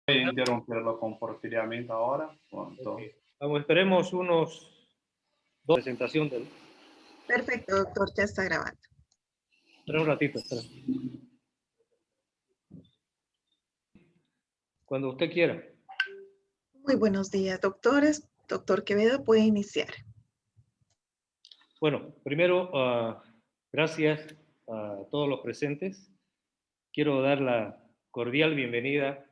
Voy a interrumpir el compartilhamento ahora. Okay. Vamos, esperemos unos dos presentación del. Perfecto, doctor, ya está grabando. Espera un ratito, espera. Cuando usted quiera. Muy buenos días, doctores. Doctor Quevedo, puede iniciar. Bueno, primero, gracias a todos los presentes. Quiero dar la cordial bienvenida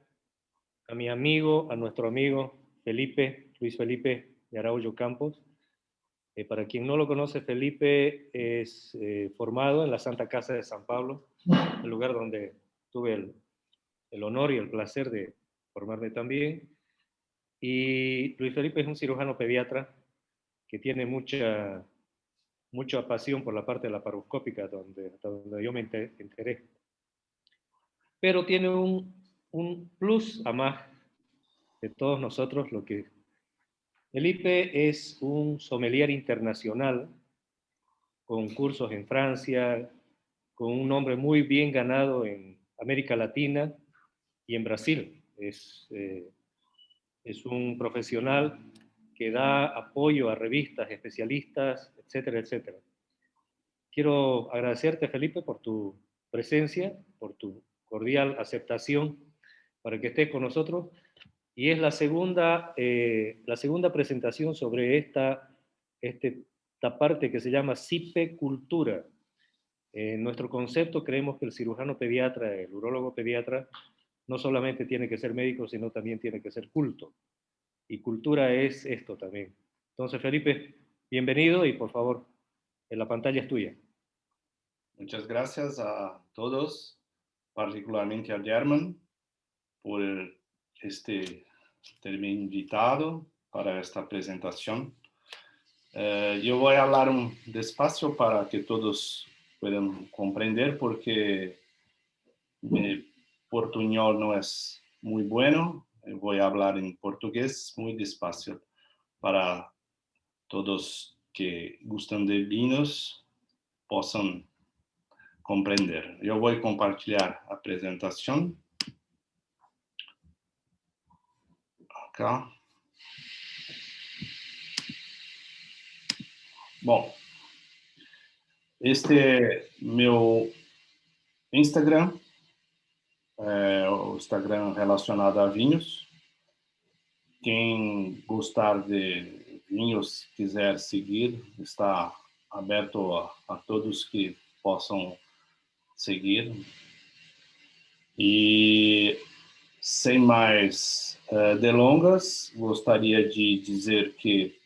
a mi amigo, a nuestro amigo Felipe, Luis Felipe de Araújo Campos. Para quien no lo conoce, Felipe es formado en la Santa Casa de San Pablo, el lugar donde tuve el honor y el placer de formarme también. Y Luis Felipe es un cirujano pediatra que tiene mucha pasión por la parte de la paroscópica, hasta donde yo me enteré. Pero tiene un plus a más de todos nosotros, lo que Felipe es un sommelier internacional con cursos en Francia, con un nombre muy bien ganado en América Latina y en Brasil. Es un profesional que da apoyo a revistas, especialistas, etcétera, etcétera. Quiero agradecerte, Felipe, por tu presencia, por tu cordial aceptación para que estés con nosotros. Y es la segunda presentación sobre esta parte que se llama cipecultura. En nuestro concepto creemos que el cirujano pediatra, el urólogo pediatra, no solamente tiene que ser médico, sino también tiene que ser culto. Y cultura es esto también. Entonces, Felipe, bienvenido y por favor, la pantalla es tuya. Muchas gracias a todos, particularmente a German, por terme invitado para esta presentación. Yo voy a hablar despacio para que todos puedan comprender, porque mi portuñol no es muy bueno. Voy a hablar en portugués muy despacio para todos que gustan de vinos possam compreender. Eu vou compartilhar a apresentação. Ok. Bom, este é meu Instagram, o Instagram relacionado a vinhos. Quem gostar de vinhos, quiser seguir, está aberto a todos que possam seguir. E sem mais delongas, gostaria de dizer que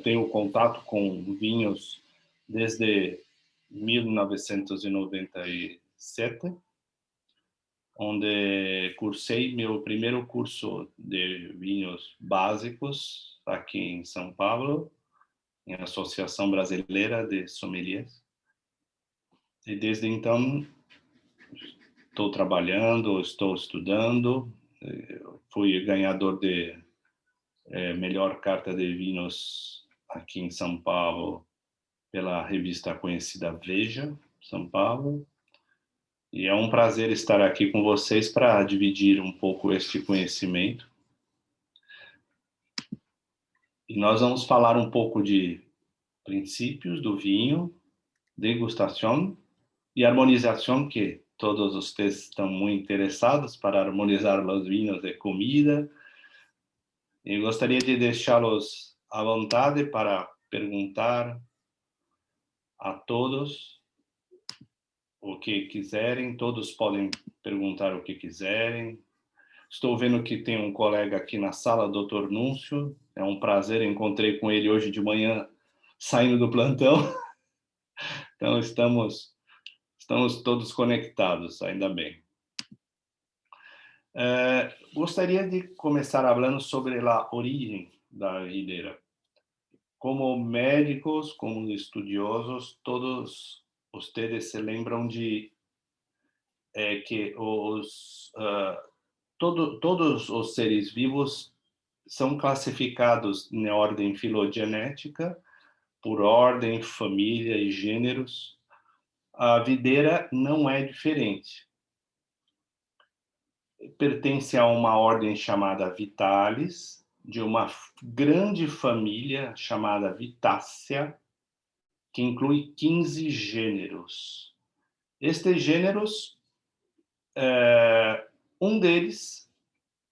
tenho contato com vinhos desde 1997, onde cursei meu primeiro curso de vinhos básicos aqui em São Paulo, em Associação Brasileira de Sommeliers. E desde então estou trabalhando, estou estudando, fui ganhador de melhor carta de vinhos aqui em São Paulo pela revista conhecida Veja, São Paulo. E é um prazer estar aqui com vocês para dividir um pouco este conhecimento. E nós vamos falar um pouco de princípios do vinho, degustação e harmonização, que todos vocês estão muito interessados para harmonizar os vinhos de comida. E gostaria de deixá-los à vontade para perguntar a todos o que quiserem. Todos podem perguntar o que quiserem. Estou vendo que tem um colega aqui na sala, Dr. Núncio. É um prazer, encontrei com ele hoje de manhã, saindo do plantão. Então, estamos todos conectados, ainda bem. Gostaria de começar falando sobre a origem da videira. Como médicos, como estudiosos, todos vocês se lembram de que todos os seres vivos são classificados em ordem filogenética, por ordem, família e gêneros. A videira não é diferente. pertence a uma ordem chamada Vitalis, de uma grande família chamada Vitácea, que inclui 15 gêneros. Estes gêneros, um deles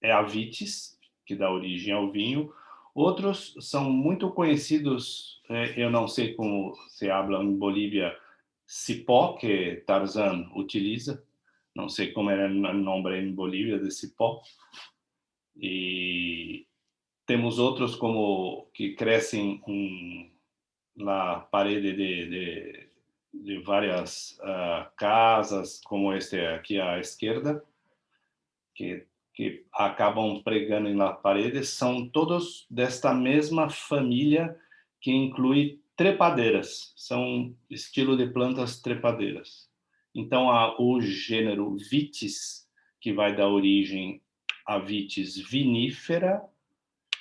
é a Vitis, que dá origem ao vinho. Outros são muito conhecidos, eu não sei como se habla em Bolívia, Cipó, que Tarzan utiliza. Não sei como era o nome em Bolívia de Cipó. E temos outros como que crescem na parede de várias casas, como este aqui à esquerda, que acabam pregando na parede, são todos desta mesma família que inclui trepadeiras, são estilo de plantas trepadeiras. Então, há o gênero Vitis, que vai dar origem à Vitis vinífera,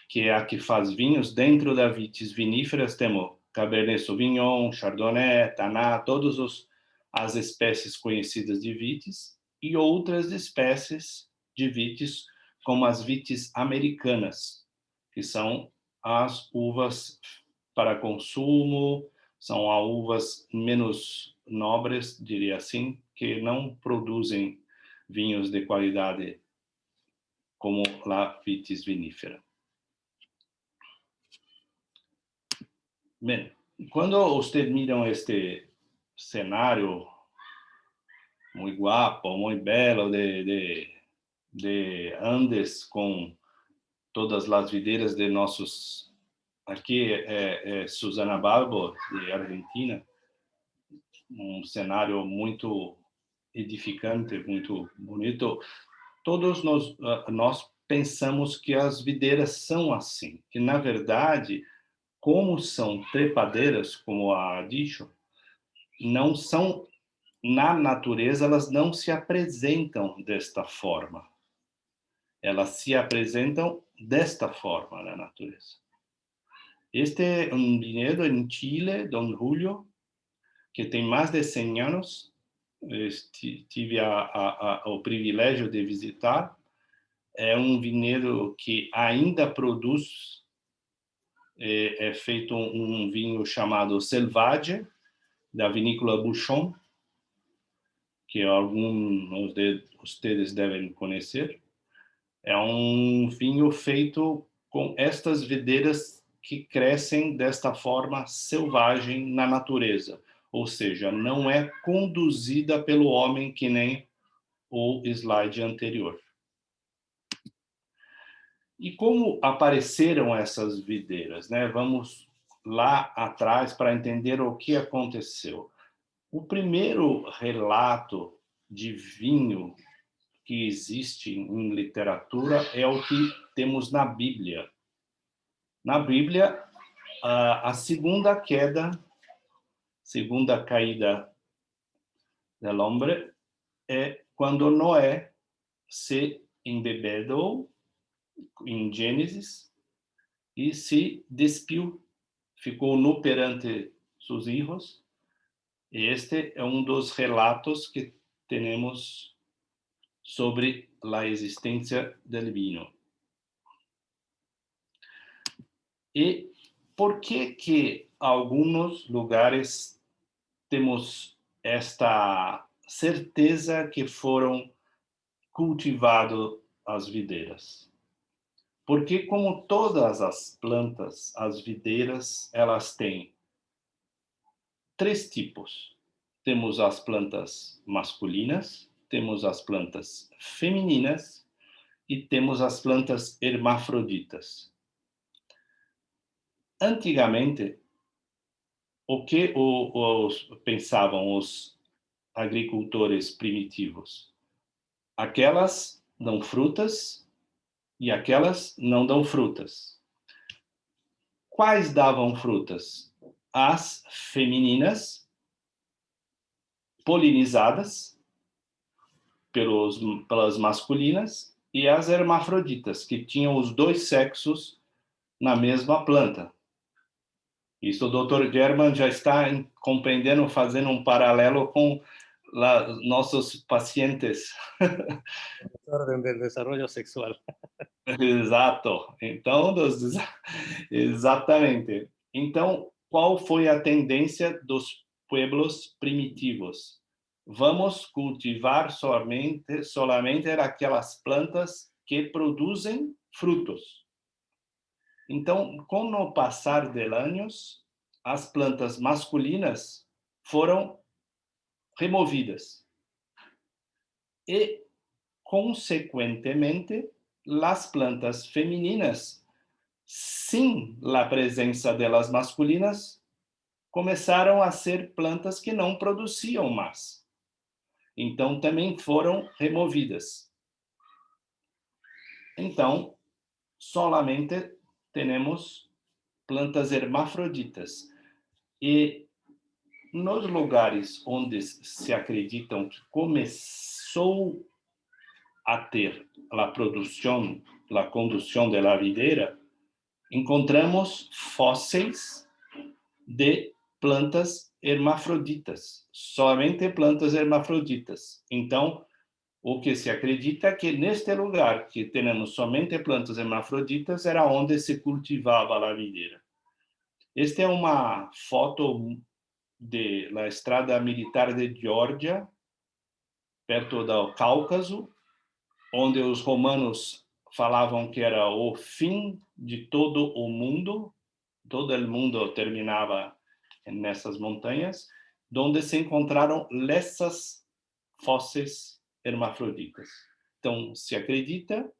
que é a que faz vinhos. Dentro da Vitis viníferas temos Cabernet Sauvignon, Chardonnay, Taná, todas as espécies conhecidas de Vitis, e outras espécies de Vitis, como as Vitis americanas, que são as uvas para consumo, são as uvas menos nobres, diria assim, que não produzem vinhos de qualidade como a Vitis vinífera. Bem, quando vocês miram este cenário muito guapo, muito belo de Andes, com todas as videiras de nossos... Aqui é Susana Balbo, de Argentina, um cenário muito edificante, muito bonito. Todos nós pensamos que as videiras são assim, que na verdade, como são trepadeiras, como a dicho, não são, na natureza, elas não se apresentam desta forma. Elas se apresentam desta forma na natureza. Este é um vinhedo em Chile, Don Julio, que tem mais de 100 anos. Tive o privilégio de visitar. É um vinhedo que ainda produz, é feito um vinho chamado Selvagem, da vinícola Bouchon, que alguns de vocês devem conhecer. É um vinho feito com estas videiras que crescem desta forma selvagem na natureza, ou seja, não é conduzida pelo homem, que nem o slide anterior. E como apareceram essas videiras, né? Vamos lá atrás para entender o que aconteceu. O primeiro relato de vinho que existe em literatura é o que temos na Bíblia. Na Bíblia, a segunda caída do homem é quando Noé se embebedou em Gênesis e se despiu, ficou nu perante seus filhos. Este é um dos relatos que temos sobre a existência do vinho. E por que alguns lugares temos esta certeza que foram cultivadas as videiras? Porque, como todas as plantas, as videiras, elas têm 3 tipos. Temos as plantas masculinas, temos as plantas femininas e temos as plantas hermafroditas. Antigamente, o que pensavam os agricultores primitivos? Aquelas dão frutas e aquelas não dão frutas. Quais davam frutas? As femininas, polinizadas pelas masculinas, e as hermafroditas, que tinham os 2 sexos na mesma planta. Isso o Dr. German já está compreendendo, fazendo um paralelo com nossos pacientes. Desorden del desarrollo sexual. Exato. Então, exatamente. Então, qual foi a tendência dos pueblos primitivos? Vamos cultivar solamente aquelas plantas que produzem frutos. Então, com o passar de anos, as plantas masculinas foram removidas e, consequentemente, as plantas femininas, sem a presença delas masculinas, começaram a ser plantas que não produziam mais. Então, também foram removidas. Então, solamente temos plantas hermafroditas. E nos lugares onde se acreditam que começou a ter a produção, a condução da videira, encontramos fósseis de plantas hermafroditas, somente plantas hermafroditas. Então, o que se acredita é que neste lugar que temos somente plantas hermafroditas era onde se cultivava a videira. Esta é uma foto da estrada militar de Geórgia, perto do Cáucaso, onde os romanos falavam que era o fim de todo o mundo terminava nessas montanhas, onde se encontraram essas fósseis hermafroditas. Então, se acredita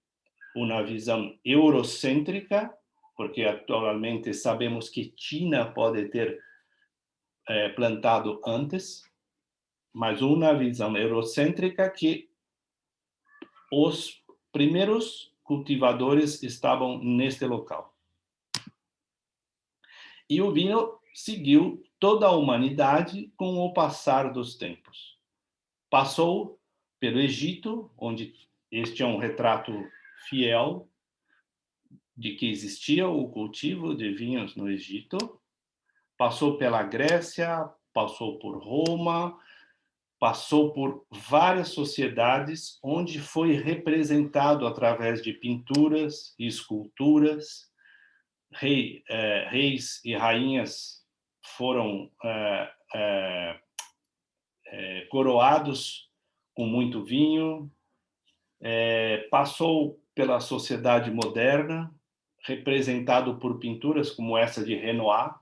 uma visão eurocêntrica, porque atualmente sabemos que China pode ter plantado antes, mas uma visão eurocêntrica que os primeiros cultivadores estavam neste local. E o vinho seguiu toda a humanidade com o passar dos tempos. Passou pelo Egito, onde este é um retrato fiel de que existia o cultivo de vinhos no Egito. Passou pela Grécia, passou por Roma, passou por várias sociedades onde foi representado através de pinturas e esculturas. Reis e rainhas foram coroados com muito vinho. Passou pela sociedade moderna, representado por pinturas como essa de Renoir,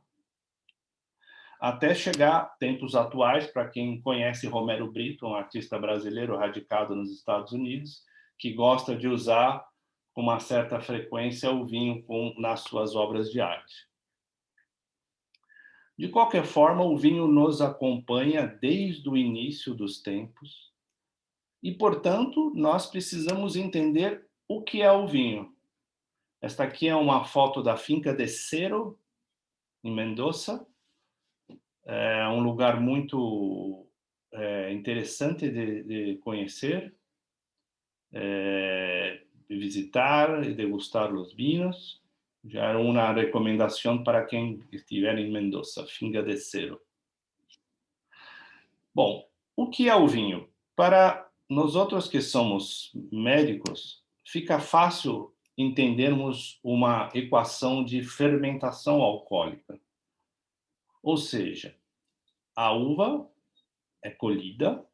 até chegar a tempos atuais, para quem conhece Romero Brito, um artista brasileiro radicado nos Estados Unidos, que gosta de usar com uma certa frequência o vinho nas suas obras de arte. De qualquer forma, o vinho nos acompanha desde o início dos tempos e, portanto, nós precisamos entender o que é o vinho. Esta aqui é uma foto da finca de Cero, em Mendoza. É um lugar muito interessante de conhecer, de visitar e degustar os vinhos. Já era uma recomendação para quem estiver em Mendoza, finca de Cero. Bom, o que é o vinho? Para nós outros que somos médicos, fica fácil entendermos uma equação de fermentação alcoólica. Ou seja, a uva é colhida,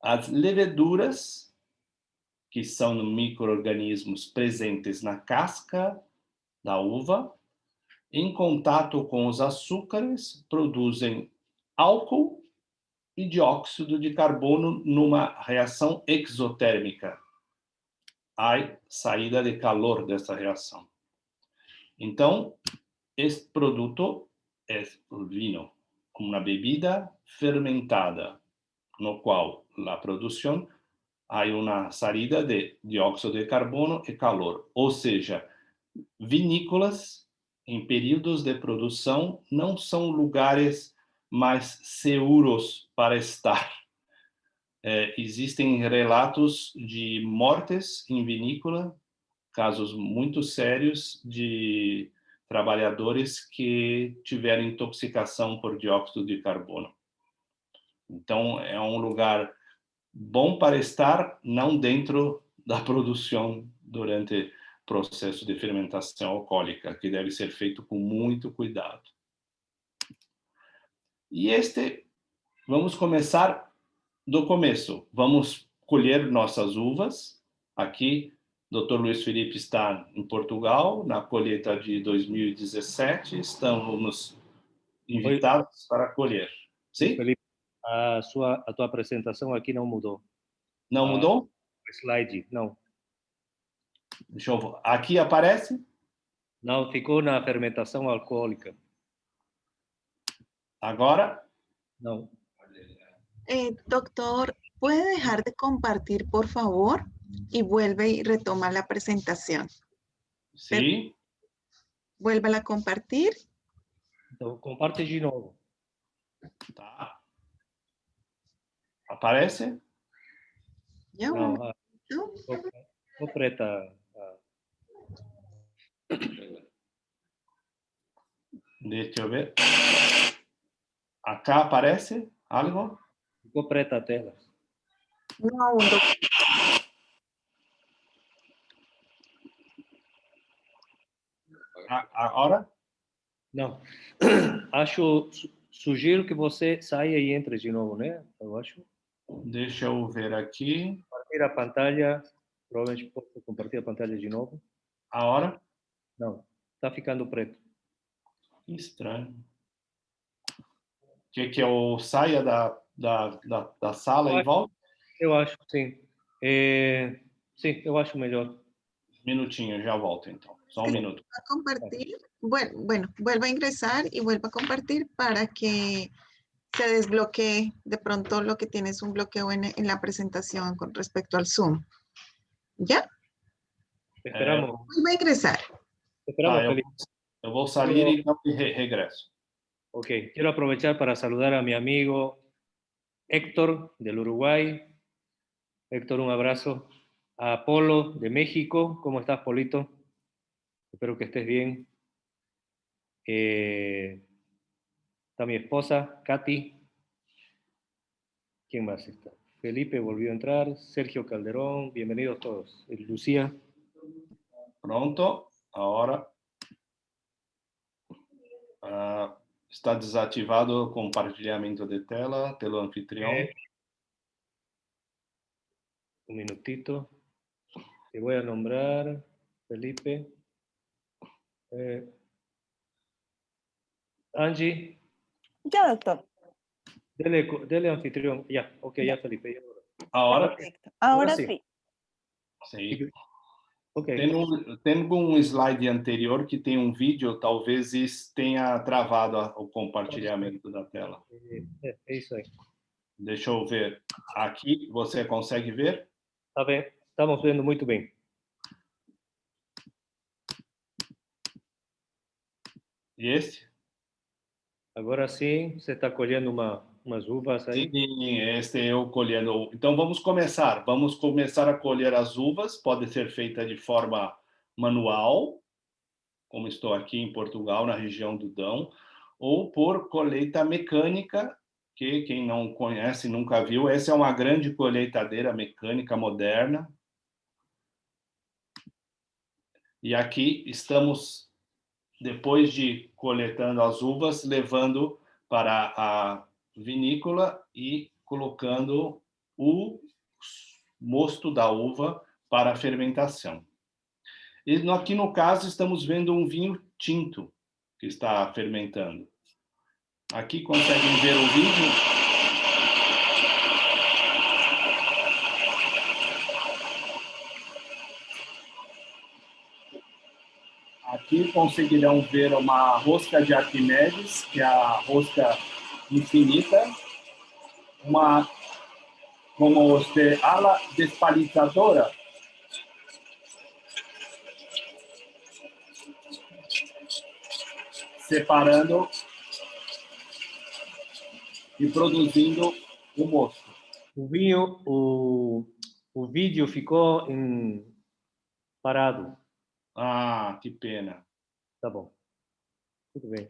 as leveduras, que são micro-organismos presentes na casca da uva, em contato com os açúcares, produzem álcool e dióxido de carbono numa reação exotérmica. Há saída de calor dessa reação. Então, este produto é o vinho, uma bebida fermentada, no qual a produção há uma saída de dióxido de carbono e calor. Ou seja, vinícolas em períodos de produção não são lugares mais seguros para estar. Existem relatos de mortes em vinícola, casos muito sérios de trabalhadores que tiveram intoxicação por dióxido de carbono. Então, é um lugar bom para estar, não dentro da produção durante o processo de fermentação alcoólica, que deve ser feito com muito cuidado. E vamos começar do começo. Vamos colher nossas uvas. Aqui, Dr. Luiz Felipe está em Portugal, na colheita de 2017. Estamos invitados para colher. Sim? Felipe, a tua apresentação aqui não mudou. Não mudou? O slide, não. Deixa eu ver. Aqui aparece? Não, ficou na fermentação alcoólica. Agora? Não. Doctor, ¿puede dejar de compartir, por favor? Y vuelve y retoma la presentación. Sim. Vuelva a compartir. Então, comparte de novo. Tá. Aparece? Ya, Não, ¿no? ficou preta. Deixa eu ver. Acá aparece algo? Ficou preta a tela. No, doctor. Agora? Não. Sugiro que você saia e entre de novo, né? Eu acho. Deixa eu ver aqui. Compartilhar a pantalha. Provavelmente posso compartilhar a pantalha de novo. A hora? Não. Está ficando preto. Estranho. Que eu saia da sala e volte? Eu acho, sim. Sim, eu acho melhor. Minutinho, já volto então. Só um minuto. A compartir, bueno, vuelva a ingresar y vuelva a compartir para que se desbloquee de pronto lo que tienes un bloqueo en la presentación con respecto al Zoom. ¿Ya? Esperamos. Vuelva a ingresar. Esperamos, Felipe. Eu vou sair e então regresso. Ok, quiero aprovechar para saludar a mi amigo Héctor del Uruguay. Héctor, un abrazo. A Polo de México. ¿Cómo estás, Polito? Espero que estés bien. Está mi esposa, Katy. ¿Quién más está? Felipe volvió a entrar. Sergio Calderón. Bienvenidos todos. Lucía. Pronto. Ahora. Está desativado o compartilhamento de tela pelo anfitrião. Un minutito. Te voy a nombrar, Felipe. Angie. Ya, doctor. Dele anfitrión. Ya, ok, ya, Felipe. Ahora? Perfecto. Ahora sí. sí. Sim. Ok. Tem um slide anterior que tem um vídeo, talvez isso tenha travado o compartilhamento da tela. É isso aí. Deixa eu ver. Aqui, você consegue ver? Tá bem. Estamos vendo muito bem. E esse? Agora sim, você está colhendo umas uvas aí? Sim, este eu colhendo. Então, vamos começar. Vamos começar a colher as uvas. Pode ser feita de forma manual, como estou aqui em Portugal, na região do Dão, ou por colheita mecânica, que quem não conhece, nunca viu, essa é uma grande colheitadeira mecânica moderna. E aqui estamos, depois de coletando as uvas, levando para a vinícola e colocando o mosto da uva para a fermentação. E aqui no caso estamos vendo um vinho tinto que está fermentando. Aqui conseguem ver o vídeo? Aqui conseguirão ver uma rosca de Arquimedes, que é a rosca infinita, uma como ala despalizadora, separando e produzindo o mosto. O vinho, o vídeo ficou parado. Ah, que pena. Tá bom. Tudo bem.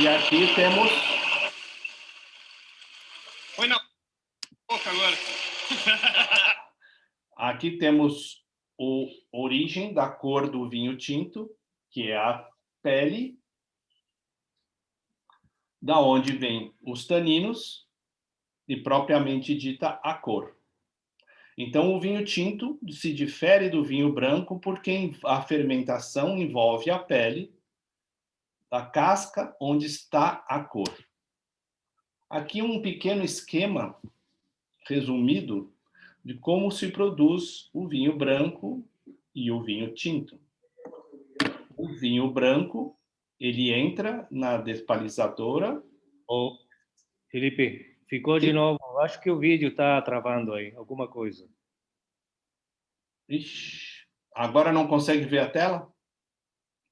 E aqui temos Põe na boca agora. Aqui temos a origem da cor do vinho tinto, que é a pele, da onde vem os taninos e propriamente dita a cor. Então, o vinho tinto se difere do vinho branco porque a fermentação envolve a pele da casca onde está a cor. Aqui um pequeno esquema resumido de como se produz o vinho branco e o vinho tinto. O vinho branco, ele entra na despalizadora. Ô, Felipe, ficou de Sim. novo. Acho que o vídeo está travando aí, alguma coisa. Ixi, agora não consegue ver a tela?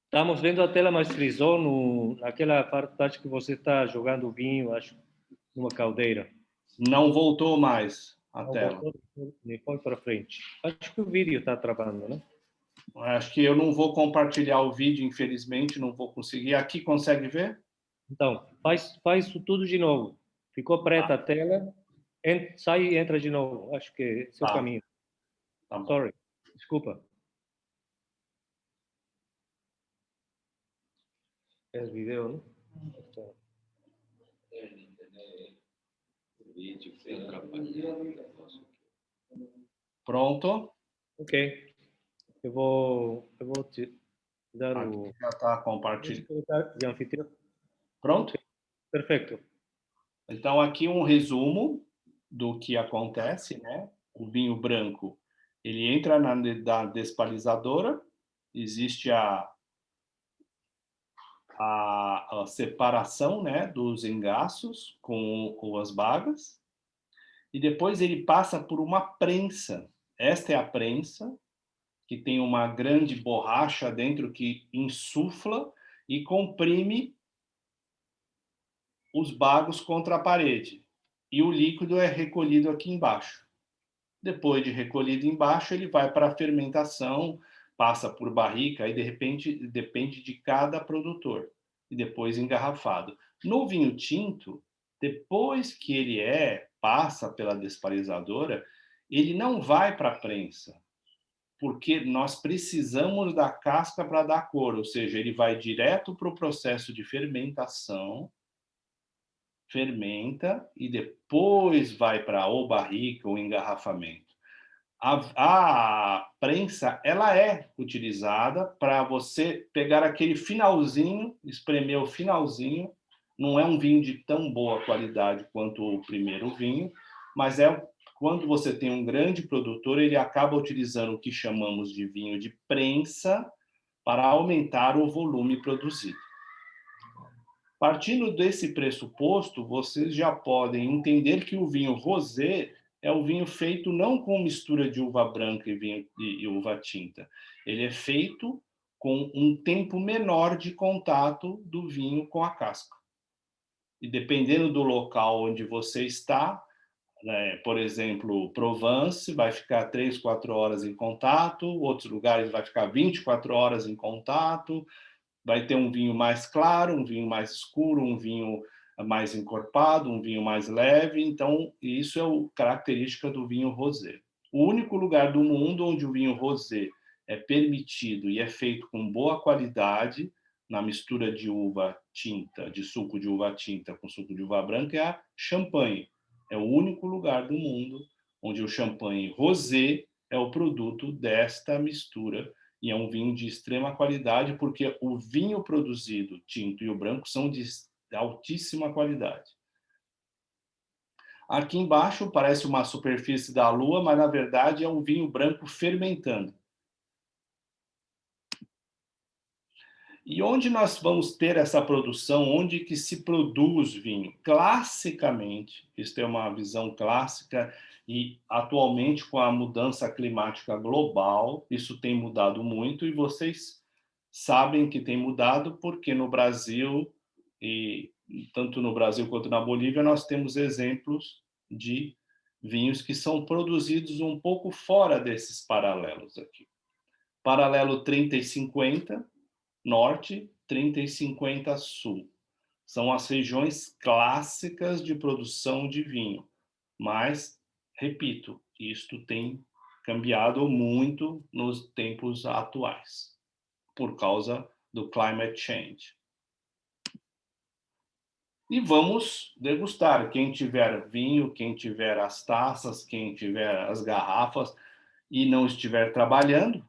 Estamos vendo a tela, mas frisou naquela parte que você está jogando o vinho, acho, numa caldeira. Não voltou mais a Não tela. voltou, me põe para frente. Acho que o vídeo está travando, né? Acho que eu não vou compartilhar o vídeo, infelizmente, não vou conseguir. Aqui consegue ver? Então, faz isso tudo de novo. Ficou preta a tela, sai e entra de novo. Acho que esse é o Tá. caminho. Tá bom. Sorry, desculpa. É vídeo, né? Pronto? Ok. Eu vou te dar Aqui o... já está compartilhado. De anfitrião. Pronto? Perfeito. Então, aqui um resumo do que acontece, né? O vinho branco, ele entra na despalizadora, existe a separação, né, dos engaços com as bagas, e depois ele passa por uma prensa. Esta é a prensa, que tem uma grande borracha dentro que insufla e comprime os bagos contra a parede. E o líquido é recolhido aqui embaixo. Depois de recolhido embaixo, ele vai para a fermentação, passa por barrica, aí de repente depende de cada produtor. E depois engarrafado. No vinho tinto, depois que ele passa pela despalizadora, ele não vai para a prensa, porque nós precisamos da casca para dar cor, ou seja, ele vai direto para o processo de fermentação, fermenta e depois vai para ou barrica ou engarrafamento. A prensa, ela é utilizada para você pegar aquele finalzinho, espremer o finalzinho. Não é um vinho de tão boa qualidade quanto o primeiro vinho, mas quando você tem um grande produtor, ele acaba utilizando o que chamamos de vinho de prensa para aumentar o volume produzido. Partindo desse pressuposto, vocês já podem entender que o vinho rosé é um vinho feito não com mistura de uva branca e uva tinta. Ele é feito com um tempo menor de contato do vinho com a casca. E dependendo do local onde você está, né, por exemplo, Provence vai ficar 3, 4 horas em contato, outros lugares vai ficar 24 horas em contato, vai ter um vinho mais claro, um vinho mais escuro, um vinho mais encorpado, um vinho mais leve. Então, isso é a característica do vinho rosé. O único lugar do mundo onde o vinho rosé é permitido e é feito com boa qualidade, na mistura de uva tinta, de suco de uva tinta com suco de uva branca, é a Champagne. É o único lugar do mundo onde o champanhe rosé é o produto desta mistura, e é um vinho de extrema qualidade, porque o vinho produzido, tinto e o branco, são de altíssima qualidade. Aqui embaixo parece uma superfície da Lua, mas na verdade é um vinho branco fermentando. E onde nós vamos ter essa produção? Onde que se produz vinho? Classicamente, isso é uma visão clássica, e atualmente com a mudança climática global, isso tem mudado muito, e vocês sabem que tem mudado porque no Brasil, e tanto no Brasil quanto na Bolívia, nós temos exemplos de vinhos que são produzidos um pouco fora desses paralelos aqui. Paralelo 30 e 50, Norte, 30 e 50 Sul. São as regiões clássicas de produção de vinho. Mas, repito, isto tem cambiado muito nos tempos atuais, por causa do climate change. E vamos degustar. Quem tiver vinho, quem tiver as taças, quem tiver as garrafas e não estiver trabalhando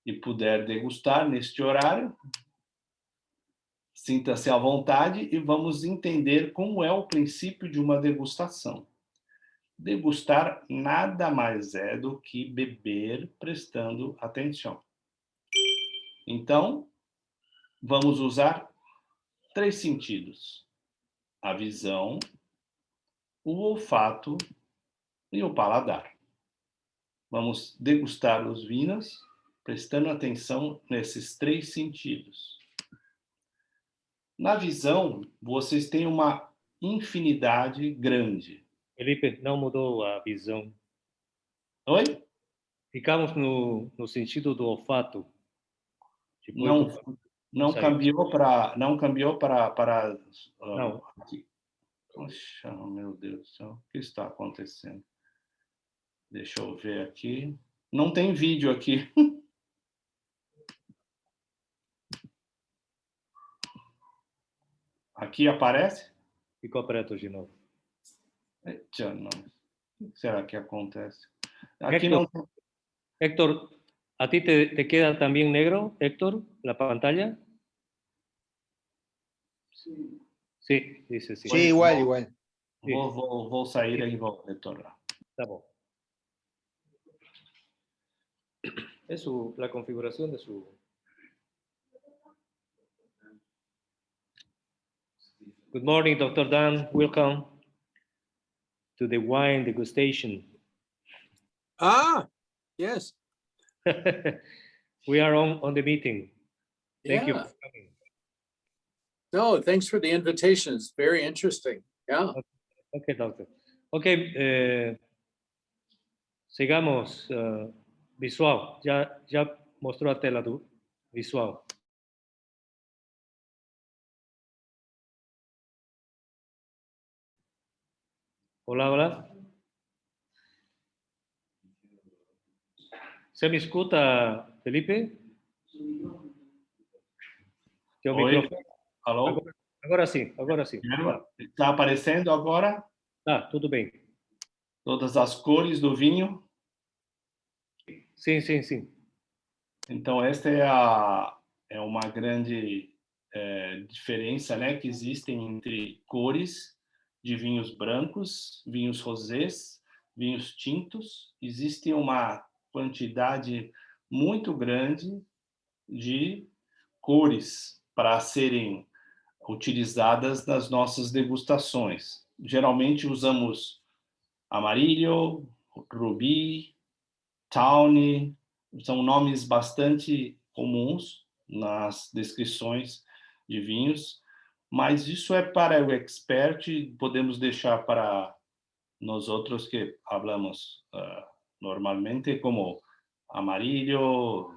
e puder degustar neste horário, sinta-se à vontade e vamos entender como é o princípio de uma degustação. Degustar nada mais é do que beber prestando atenção. Então, vamos usar 3 sentidos: a visão, o olfato e o paladar. Vamos degustar os vinhos prestando atenção nesses 3 sentidos. Na visão, vocês têm uma infinidade grande. Felipe, não mudou a visão. Oi? Ficamos no sentido do olfato. Não cambiou para Não. aqui. Poxa, meu Deus do céu, o que está acontecendo? Deixa eu ver aqui. Não tem vídeo aqui. Aqui aparece? Ficou preto de novo. Eita, não. O que será que acontece? Aqui Héctor, não. Héctor, ¿a ti te queda también negro, Héctor, la pantalla? Sí, dice sí. Sí, igual. Sí. Vou sair e vou retornar. Está bom. Es la configuración de su... Good morning, Dr. Dan. Welcome to the wine degustation. Ah, yes. We are on the meeting. Thank you Yeah. for coming. No, thanks for the invitation. It's very interesting. Yeah. Okay, doctor. Okay, sigamos. Visual. Ya mostró a tela tu visual. Hola, hola. ¿Se me escuta, Felipe? Teu Oi, microfone. alô? Agora sim, agora sim. Está aparecendo agora Tá, tudo bem. todas as cores do vinho? Sim, sim, sim. Então, esta é uma grande diferença, né, que existem entre cores de vinhos brancos, vinhos rosés, vinhos tintos. Existe uma quantidade muito grande de cores para serem utilizadas nas nossas degustações. Geralmente usamos amarillo, rubi, tawny, são nomes bastante comuns nas descrições de vinhos, mas isso é para o expert, podemos deixar para nós outros que falamos normalmente, como amarillo,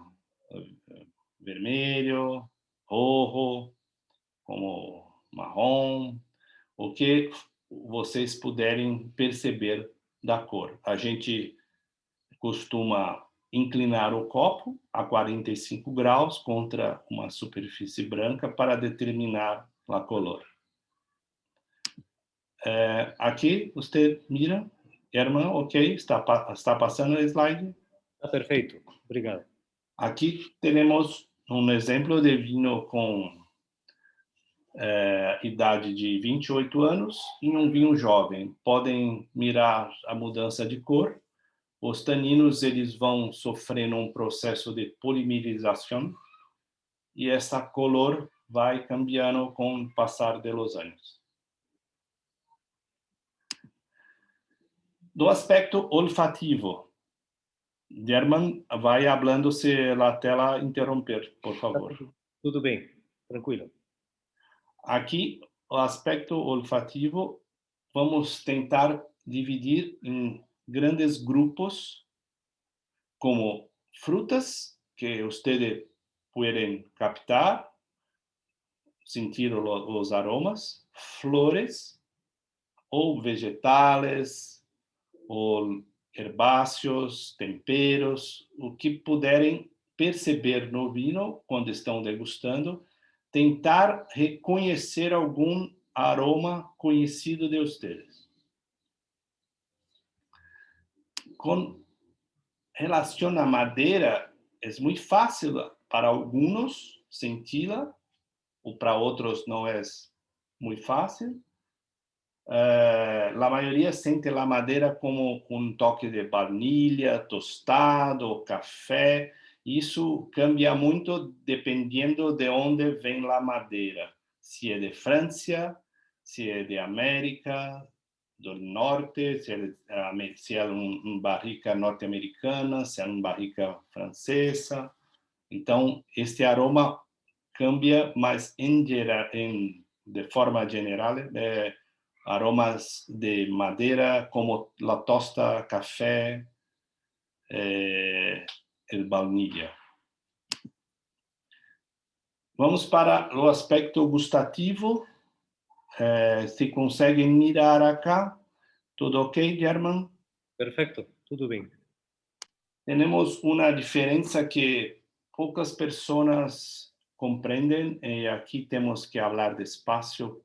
vermelho, rojo, como marrom, o que vocês puderem perceber da cor. A gente costuma inclinar o copo a 45 graus contra uma superfície branca para determinar a cor. Aqui, você mira, Herman, ok? Está passando o slide? Está perfeito. Obrigado. Aqui temos exemplo de vinho com idade de 28 anos e vinho jovem. Podem mirar a mudança de cor. Os taninos eles vão sofrendo um processo de polimerização e essa cor vai cambiando com o passar dos anos. Do aspecto olfativo, German vai falando se a tela interromper, por favor. Tudo bem, tranquilo. Aqui, o aspecto olfativo, vamos tentar dividir em grandes grupos, como frutas, que ustedes pueden captar, sentir os aromas, flores, ou vegetales, ou herbáceos, temperos, o que puderem perceber no vinho quando estão degustando, tentar reconhecer algum aroma conhecido de vocês. Com relação à madeira, é muito fácil para alguns senti-la, ou para outros não é muito fácil. La maioria sente a madeira como um toque de baunilha, tostado, café. Isso cambia muito dependendo de onde vem a madeira. Se é de França, se é de América do Norte, se é uma barrica norte-americana, se é uma barrica francesa. Então, este aroma cambia, mas de forma geral, aromas de madeira como la tosta, café, el baunilha. Vamos para o aspecto gustativo. Se conseguem mirar acá, tudo ok, German? Perfecto, tudo bem. Temos uma diferença que poucas pessoas compreendem, e aqui temos que falar despacio,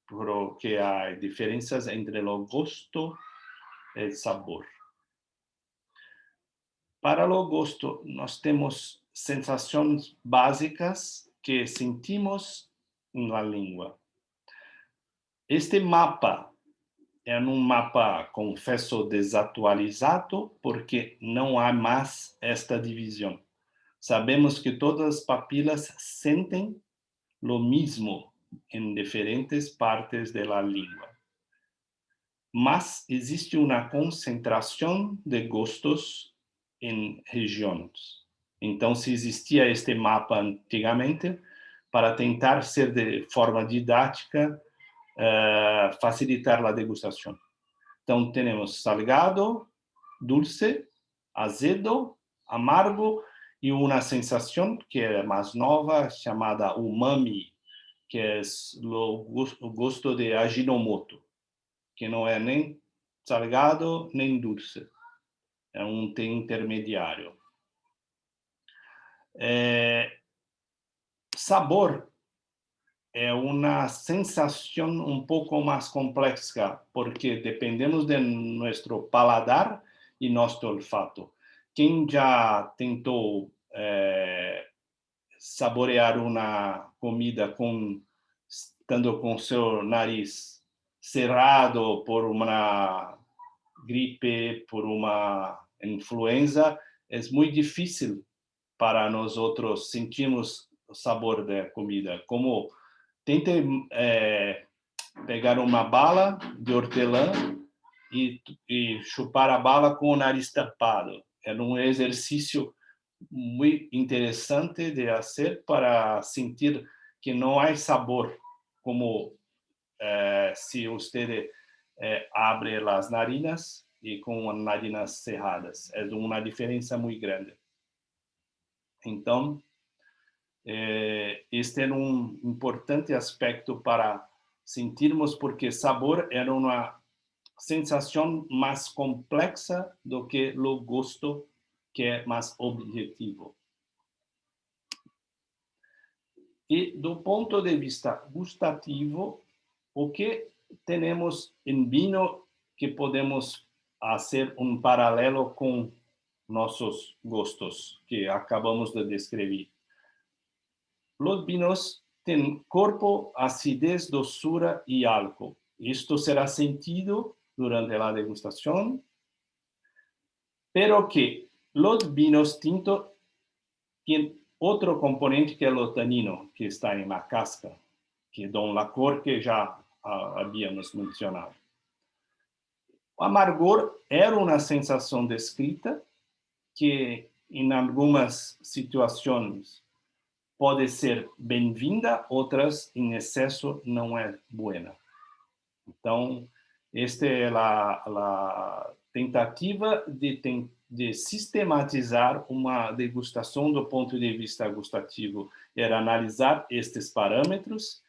porque há diferenças entre o gosto e o sabor. Para o gosto, nós temos sensações básicas que sentimos na língua. Este mapa é um mapa, confesso, desatualizado, porque não há mais esta divisão. Sabemos que todas as papilas sentem o mesmo em diferentes partes da língua. Mas existe uma concentração de gostos em regiões. Então, se existia este mapa antigamente, para tentar ser de forma didática, facilitar a degustação. Então, temos salgado, dulce, azedo, amargo e uma sensação que é mais nova, chamada umami, que é o gosto de Ajinomoto, que não é nem salgado nem dulce. É um té intermediário. Sabor é uma sensação um pouco mais complexa, porque dependemos de nosso paladar e nosso olfato. Quem já tentou saborear uma comida estando com seu nariz cerrado por uma gripe, por uma influenza, é muito difícil para nós outros sentirmos o sabor da comida. Como tente pegar uma bala de hortelã e chupar a bala com o nariz tampado. É um exercício muito interessante de fazer para sentir que não há sabor, como se você abre as narinas e com as narinas cerradas. É uma diferença muito grande. Então, este é um importante aspecto para sentirmos, porque sabor é uma sensação mais complexa do que o gosto, que é mais objetivo. E do ponto de vista gustativo, o que temos em vinho que podemos fazer um paralelo com nossos gostos, que acabamos de descrever? Os vinos têm corpo, acidez, doçura e álcool. Isto será sentido durante a degustação, pero que os vinos tintos têm outro componente que é o tanino, que está na casca, que dão a cor que já havíamos mencionado. O amargor era uma sensação descrita que, em algumas situações, pode ser bem-vinda, outras, em excesso, não é boa. Então, esta é a tentativa de sistematizar uma degustação do ponto de vista gustativo, era analisar estes parâmetros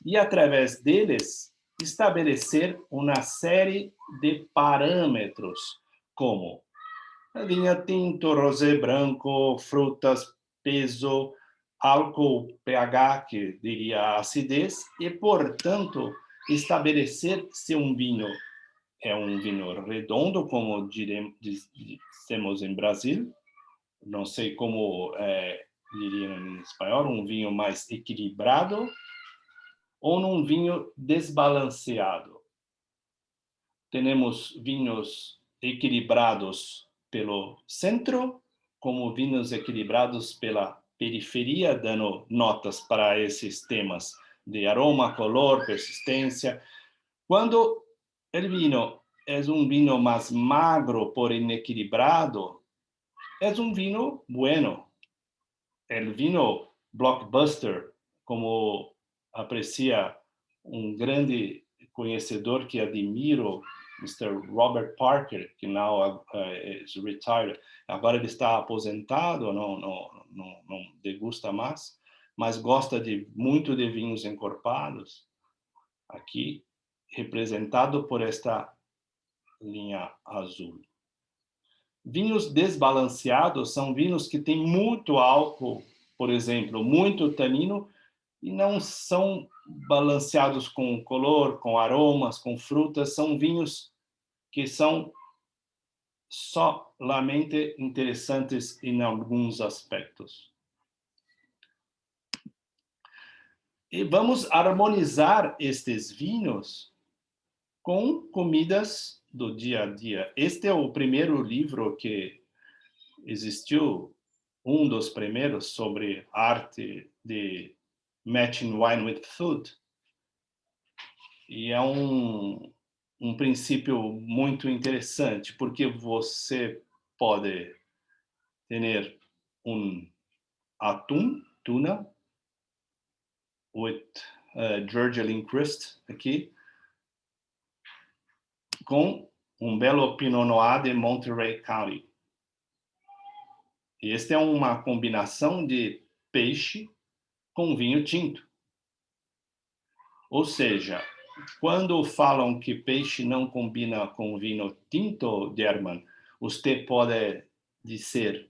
e, através deles, estabelecer uma série de parâmetros, como vinho tinto, rosé branco, frutas, peso, álcool, pH, que diria acidez, e, portanto, estabelecer se um vinho é um vinho redondo, como dizemos em Brasil, não sei como diriam em espanhol, um vinho mais equilibrado, ou num vinho desbalanceado. Temos vinhos equilibrados pelo centro, como vinhos equilibrados pela periferia, dando notas para esses temas de aroma, color, persistência. Quando o vinho é um vinho mais magro, porém equilibrado, é um vinho bueno. O vinho blockbuster, como aprecia um grande conhecedor que admiro, Mr. Robert Parker, que now is retired. Agora ele está aposentado, não degusta mais, mas gosta muito de vinhos encorpados. Aqui, representado por esta linha azul. Vinhos desbalanceados são vinhos que têm muito álcool, por exemplo, muito tanino, e não são balanceados com color, com aromas, com frutas. São vinhos que são solamente interessantes em alguns aspectos. E vamos harmonizar estes vinhos com comidas do dia a dia. Este é o primeiro livro que existiu, um dos primeiros, sobre arte de matching wine with food. E é um princípio muito interessante, porque você pode ter atum, tuna, with Georgia Lindquist aqui, com belo Pinot Noir de Monterey County. E esta é uma combinação de peixe com vinho tinto. Ou seja, quando falam que peixe não combina com vinho tinto, German, você pode dizer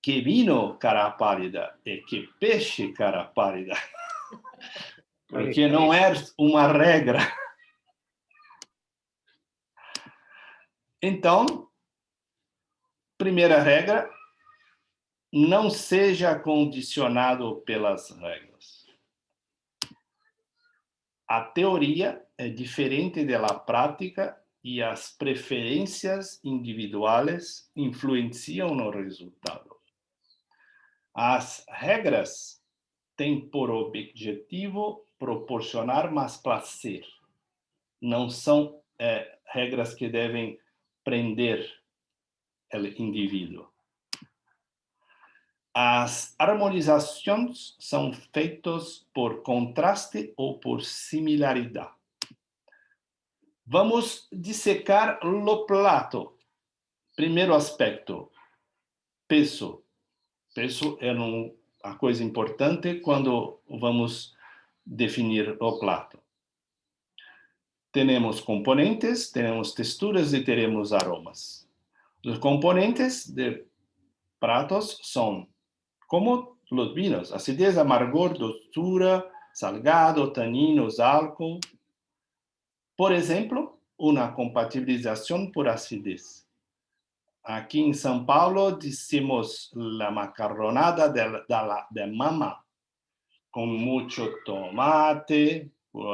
que vinho, cara pálida, e que peixe, cara pálida. Porque não é uma regra. Então, primeira regra, não seja condicionado pelas regras. A teoria é diferente da prática e as preferências individuais influenciam no resultado. As regras têm por objetivo proporcionar mais prazer. Não são regras que devem prender o indivíduo. As harmonizações são feitas por contraste ou por similaridade. Vamos dissecar o prato. Primeiro aspecto, peso. Peso é uma coisa importante quando vamos definir o prato. Temos componentes, temos texturas e teremos aromas. Os componentes de pratos são como os vinos: acidez, amargor, doçura, salgado, taninos, álcool. Por exemplo, uma compatibilização por acidez. Aqui em São Paulo, dizemos a macarronada de mama, com muito tomate,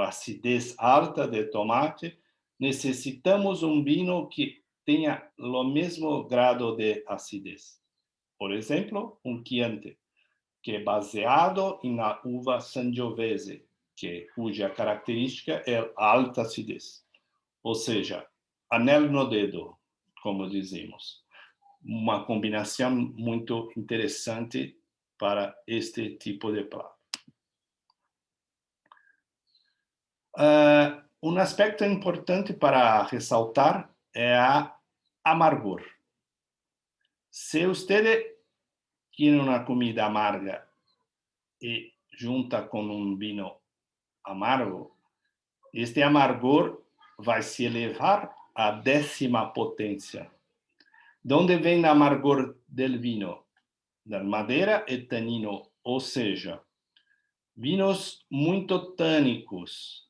acidez alta de tomate. Necessitamos um vinho que tenha o mesmo grado de acidez. Por exemplo, um Chianti, que é baseado na uva Sangiovese, cuja característica é a alta acidez. Ou seja, anel no dedo, como dizemos. Uma combinação muito interessante para este tipo de prato. Um aspecto importante para ressaltar é a amargor. Se você quer uma comida amarga e junta com um vinho amargo, este amargor vai se elevar à 10ª potência. De onde vem o amargor del vino? Da madeira e tanino, ou seja, vinhos muito tânicos,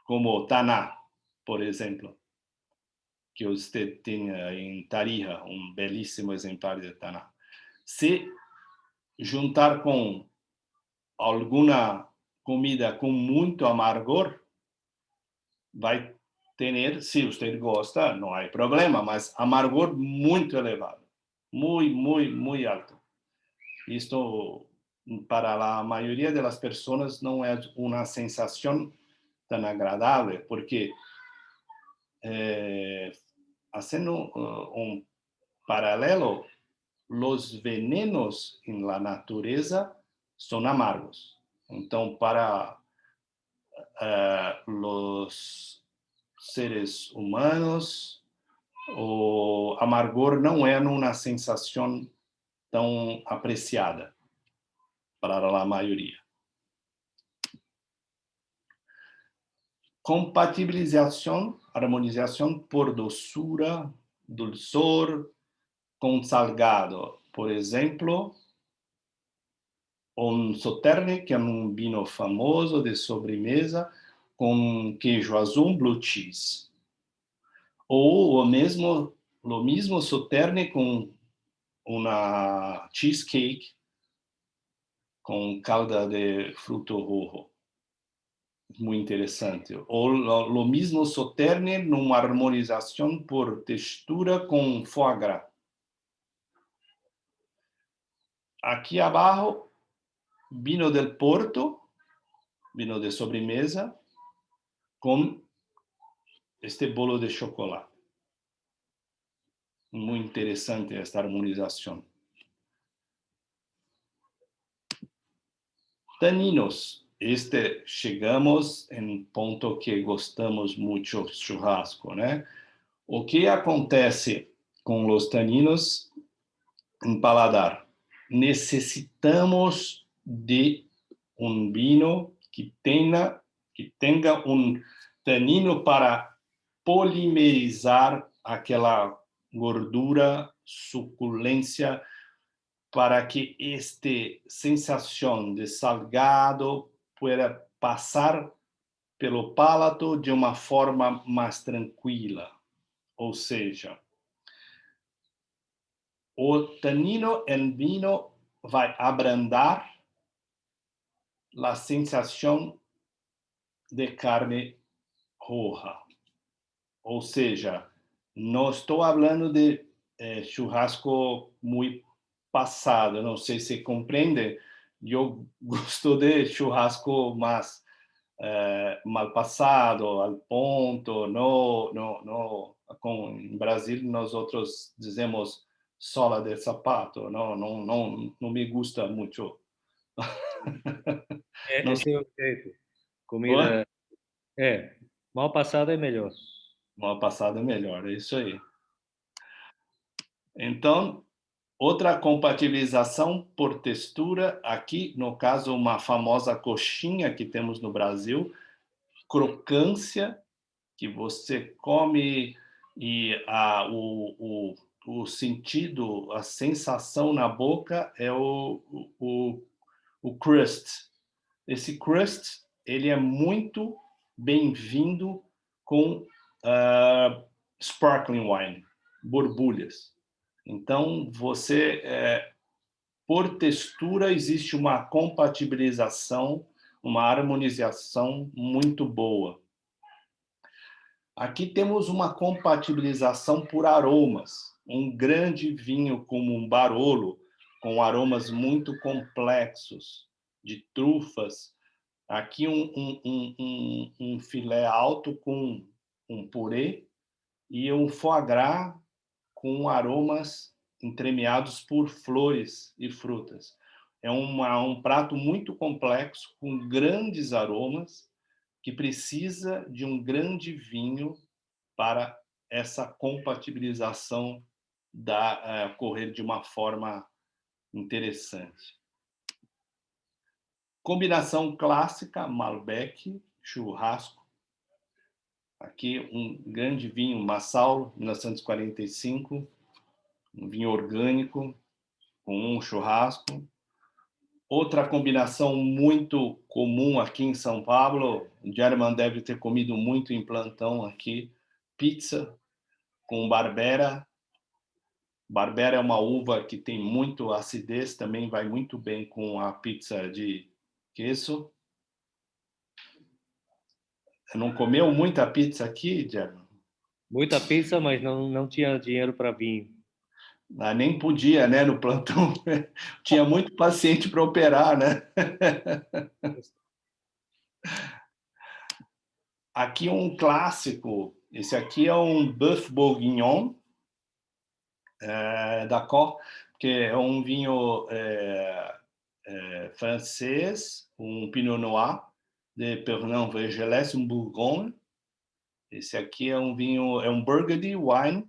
como Taná, por exemplo, que você tem em Tarija, um belíssimo exemplar de Taná. Se juntar com alguma comida com muito amargor, vai ter, se você gosta, não há problema, mas amargor muito elevado, muito alto. Isto, para a maioria das pessoas, não é uma sensação tão agradável, porque, fazendo um paralelo, os venenos na natureza são amargos. Então, para os seres humanos, o amargor não é uma sensação tão apreciada para a maioria. Compatibilização, harmonização por doçura, dulçor, com salgado. Por exemplo, um Sauterne, que é um vinho famoso de sobremesa, com queijo azul, blue cheese. Ou o mesmo Sauterne com uma cheesecake com calda de fruto rojo. Muito interessante. Ou o mesmo Sauterne numa harmonização por textura com foie gras. Aqui abaixo, vinho del Porto, vinho de sobremesa, com este bolo de chocolate. Muito interessante esta harmonização. Taninos. Chegamos em ponto que gostamos muito do churrasco, né? O que acontece com os taninos em paladar? Necessitamos de um vinho que tenha um tanino para polimerizar aquela gordura, suculência, para que esta sensação de salgado pueda passar pelo palato de uma forma mais tranquila. Ou seja, o tanino em vinho vai abrandar a sensação de carne roja. Ou seja, não estou falando de churrasco muito passado, não sei se compreende. Eu gosto de churrasco mais mal passado, ao ponto, em Brasil nós outros dizemos sola de sapato, não me gusta muito. Não Esse é o jeito. Comida. Mal passada é melhor. Mal passado é melhor, é isso aí. Então, outra compatibilização por textura, aqui, no caso, uma famosa coxinha que temos no Brasil, crocância, que você come e o sentido, a sensação na boca é o crust. Esse crust, ele é muito bem-vindo com sparkling wine, borbulhas. Então, por textura, existe uma compatibilização, uma harmonização muito boa. Aqui temos uma compatibilização por aromas. Um grande vinho como um Barolo, com aromas muito complexos, de trufas. Aqui um filé alto com um purê e um foie gras com aromas entremeados por flores e frutas. É um prato muito complexo, com grandes aromas, que precisa de um grande vinho para essa compatibilização ocorrer de uma forma interessante. Combinação clássica, Malbec, churrasco, Aqui um grande vinho, Massal, 1945, um vinho orgânico, com um churrasco. Outra combinação muito comum aqui em São Paulo, o German deve ter comido muito em plantão aqui, pizza com Barbera. Barbera é uma uva que tem muito acidez, também vai muito bem com a pizza de queijo. Você não comeu muita pizza aqui, German? Muita pizza, mas não tinha dinheiro para vinho. Ah, nem podia, né, no plantão. Tinha muito paciente para operar, né? Aqui um clássico. Esse aqui é um Bœuf Bourguignon, d'accord? Que é um vinho francês, um Pinot Noir de Pernod Vergelès, um Bourgogne. Esse aqui é um vinho, é um Burgundy wine,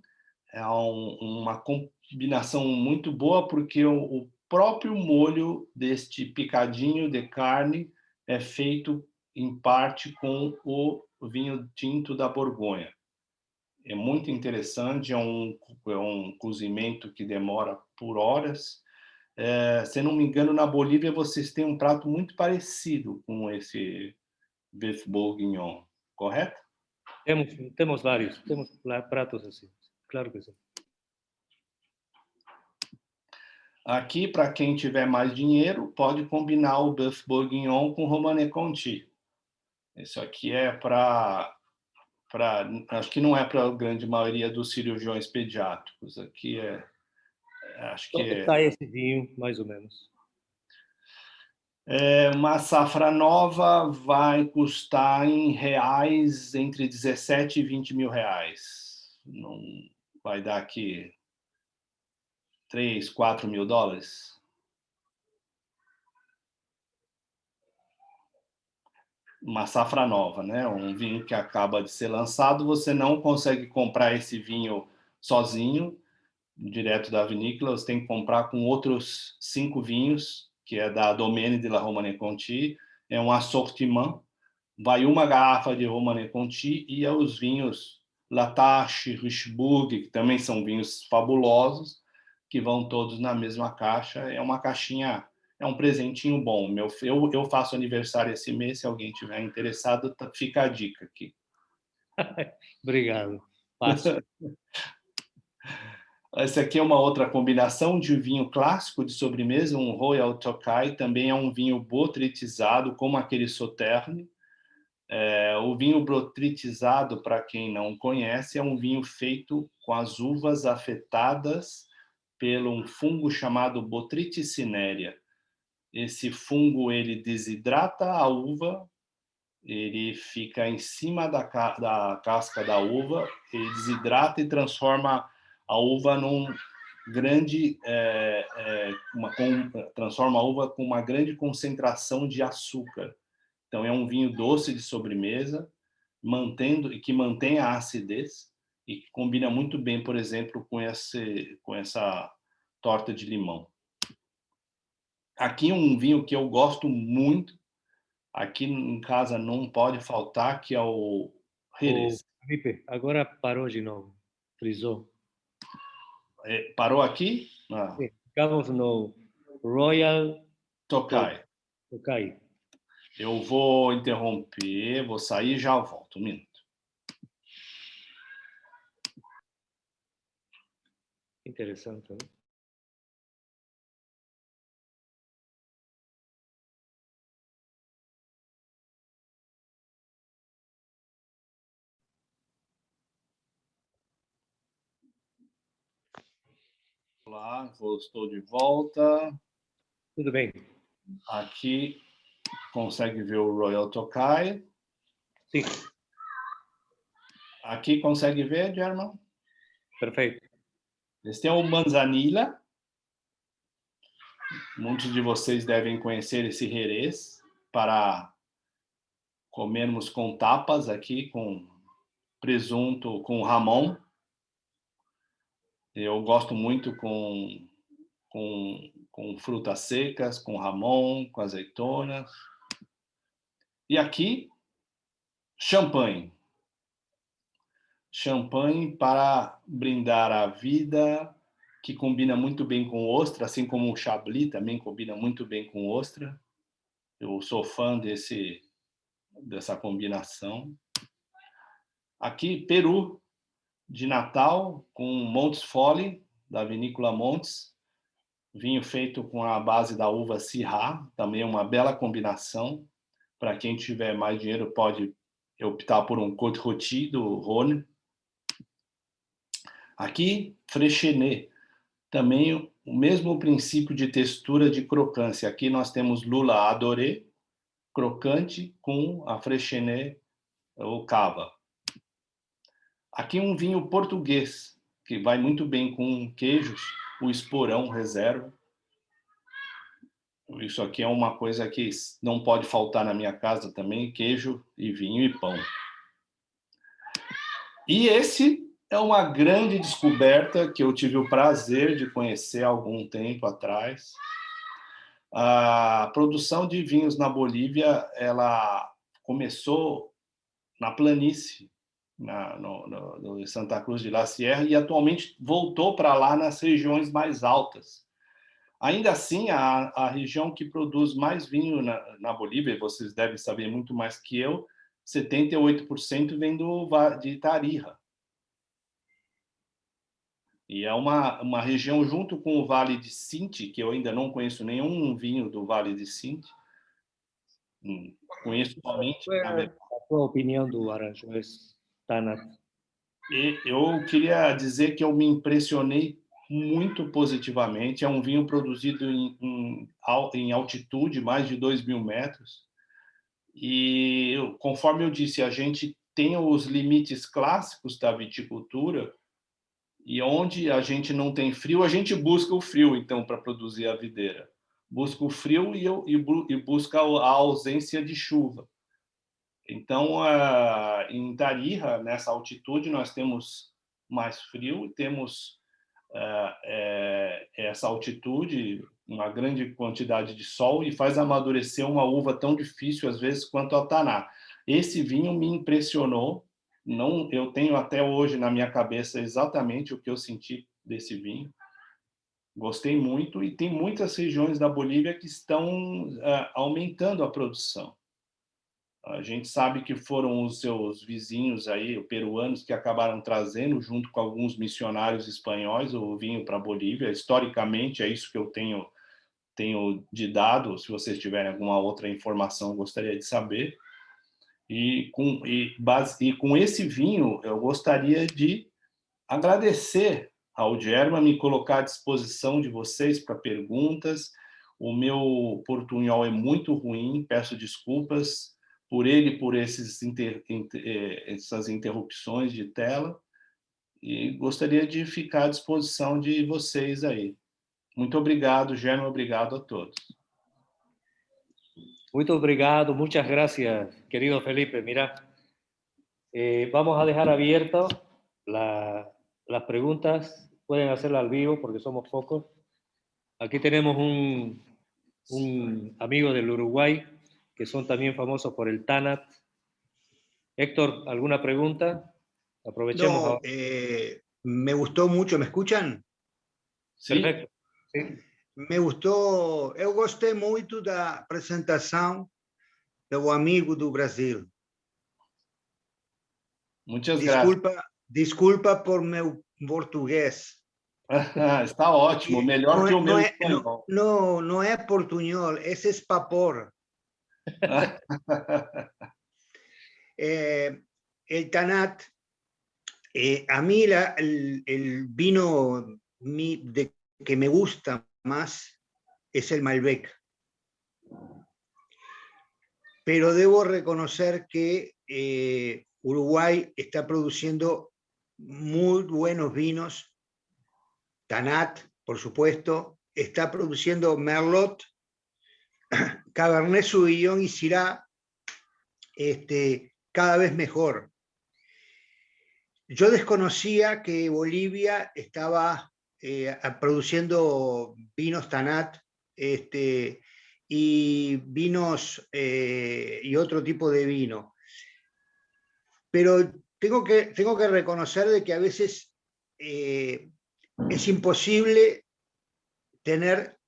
é uma combinação muito boa porque o próprio molho deste picadinho de carne é feito em parte com o vinho tinto da Borgonha. É muito interessante, é um cozimento que demora por horas. Se não me engano, na Bolívia vocês têm um prato muito parecido com esse Bœuf Bourguignon, correto? Temos vários, temos pratos assim, claro que sim. Aqui, para quem tiver mais dinheiro, pode combinar o Bœuf Bourguignon com Romanée Conti. Isso aqui é acho que não é para a grande maioria dos cirurgiões pediátricos. Aqui acho que Quanto está esse vinho, mais ou menos? uma safra nova vai custar em reais entre 17 e 20 mil reais. Não vai dar aqui 3, 4 mil dólares. Uma safra nova, né? Um vinho que acaba de ser lançado, você não consegue comprar esse vinho sozinho, direto da vinícola, você tem que comprar com outros 5 vinhos, que é da Domaine de la Romanée Conti, é um assortiment, vai uma garrafa de Romanée Conti e os vinhos Latache, Richebourg, que também são vinhos fabulosos, que vão todos na mesma caixa, é uma caixinha, é um presentinho bom. Eu faço aniversário esse mês, se alguém tiver interessado, fica a dica aqui. Obrigado. Fácil. Essa aqui é uma outra combinação de vinho clássico de sobremesa, um Royal Tokai, também é um vinho botrytizado, como aquele Sauternes. O vinho botrytizado, para quem não conhece, é um vinho feito com as uvas afetadas pelo um fungo chamado Botrytis cinerea. Esse fungo ele desidrata a uva, ele fica em cima da casca da uva, ele desidrata e transforma a uva num grande transforma a uva com uma grande concentração de açúcar. Então é um vinho doce de sobremesa, que mantém a acidez e que combina muito bem, por exemplo, com essa torta de limão. Aqui um vinho que eu gosto muito, aqui em casa não pode faltar, que é o Jerez. Felipe, agora parou de novo, frisou. Parou aqui? Ficamos no Royal Tokai. Tokai. Eu vou interromper, vou sair e já volto. Um minuto. Interessante, né? Olá, estou de volta. Tudo bem. Aqui consegue ver o Royal Tokai. Sim. Aqui consegue ver, German? Perfeito. Esse é o Manzanilla. Muitos de vocês devem conhecer esse Jerez para comermos com tapas aqui, com presunto, com ramon. Eu gosto muito com frutas secas, com ramon, com azeitonas. E aqui, champanhe. champanhe para brindar a vida, que combina muito bem com ostra, assim como o Chablis também combina muito bem com ostra. Eu sou fã dessa combinação. Aqui, Peru, de Natal, com Montes Folly, da Vinícola Montes. Vinho feito com a base da uva Syrah, também uma bela combinação. Para quem tiver mais dinheiro, pode optar por um Côte Rôti do Rhône. Aqui, Freixenet, também o mesmo princípio de textura de crocância. Aqui nós temos Lula Adoré, crocante, com a Freixenet ou cava. Aqui um vinho português, que vai muito bem com queijos, o Esporão Reserva. Isso aqui é uma coisa que não pode faltar na minha casa também, queijo e vinho e pão. E esse é uma grande descoberta que eu tive o prazer de conhecer há algum tempo atrás. A produção de vinhos na Bolívia, ela começou na planície, no Santa Cruz de la Sierra, e atualmente voltou para lá nas regiões mais altas. Ainda assim, a região que produz mais vinho na Bolívia, vocês devem saber muito mais que eu, 78% vem de Tarija. E é uma região junto com o Vale de Sinti, que eu ainda não conheço nenhum vinho do Vale de Sinti. Conheço somente... A tua opinião do Aranjuez Tanat? Eu queria dizer que eu me impressionei muito positivamente. É um vinho produzido em altitude, mais de 2.000 metros. E, conforme eu disse, a gente tem os limites clássicos da viticultura, e onde a gente não tem frio, a gente busca o frio, então, para produzir a videira. Busca o frio e busca a ausência de chuva. Então, em Tarija, nessa altitude, nós temos mais frio, temos essa altitude, uma grande quantidade de sol, e faz amadurecer uma uva tão difícil, às vezes, quanto a Taná. Esse vinho me impressionou. Eu tenho até hoje na minha cabeça exatamente o que eu senti desse vinho. Gostei muito, e tem muitas regiões da Bolívia que estão aumentando a produção. A gente sabe que foram os seus vizinhos aí, peruanos, que acabaram trazendo, junto com alguns missionários espanhóis, o vinho para a Bolívia. Historicamente, é isso que eu tenho de dado. Se vocês tiverem alguma outra informação, gostaria de saber. E com esse vinho, eu gostaria de agradecer ao Germa me colocar à disposição de vocês para perguntas. O meu portunhol é muito ruim, peço desculpas por ele, por essas interrupções de tela, e gostaria de ficar à disposição de vocês aí. Muito obrigado, Germa, obrigado a todos. Muito obrigado, muchas gracias, querido Felipe. Mira, vamos a dejar abierto las preguntas, pueden hacerlas al vivo porque somos pocos. Aquí tenemos un amigo del Uruguay que son también famosos por el Tanat. Héctor, ¿alguna pregunta? Aprovechemos No, ahora. me gustó mucho, ¿me escuchan? Sí. Perfecto. Sí. Me gostou, eu gostei muito da apresentação do amigo do Brasil. Muitas graças. Desculpa por meu português. Está ótimo, melhor que o meu espanhol. Não é portunhol, esse é espapor. El Tanat, a mí el vino que me gusta más es el Malbec. Pero debo reconocer que Uruguay está produciendo muy buenos vinos. Tanat, por supuesto, está produciendo Merlot, Cabernet Sauvignon y Syrah, cada vez mejor. Yo desconocía que Bolivia estaba produciendo vinos Tanat y vinos y otro tipo de vino. Pero tengo que reconocer de que a veces es imposible tener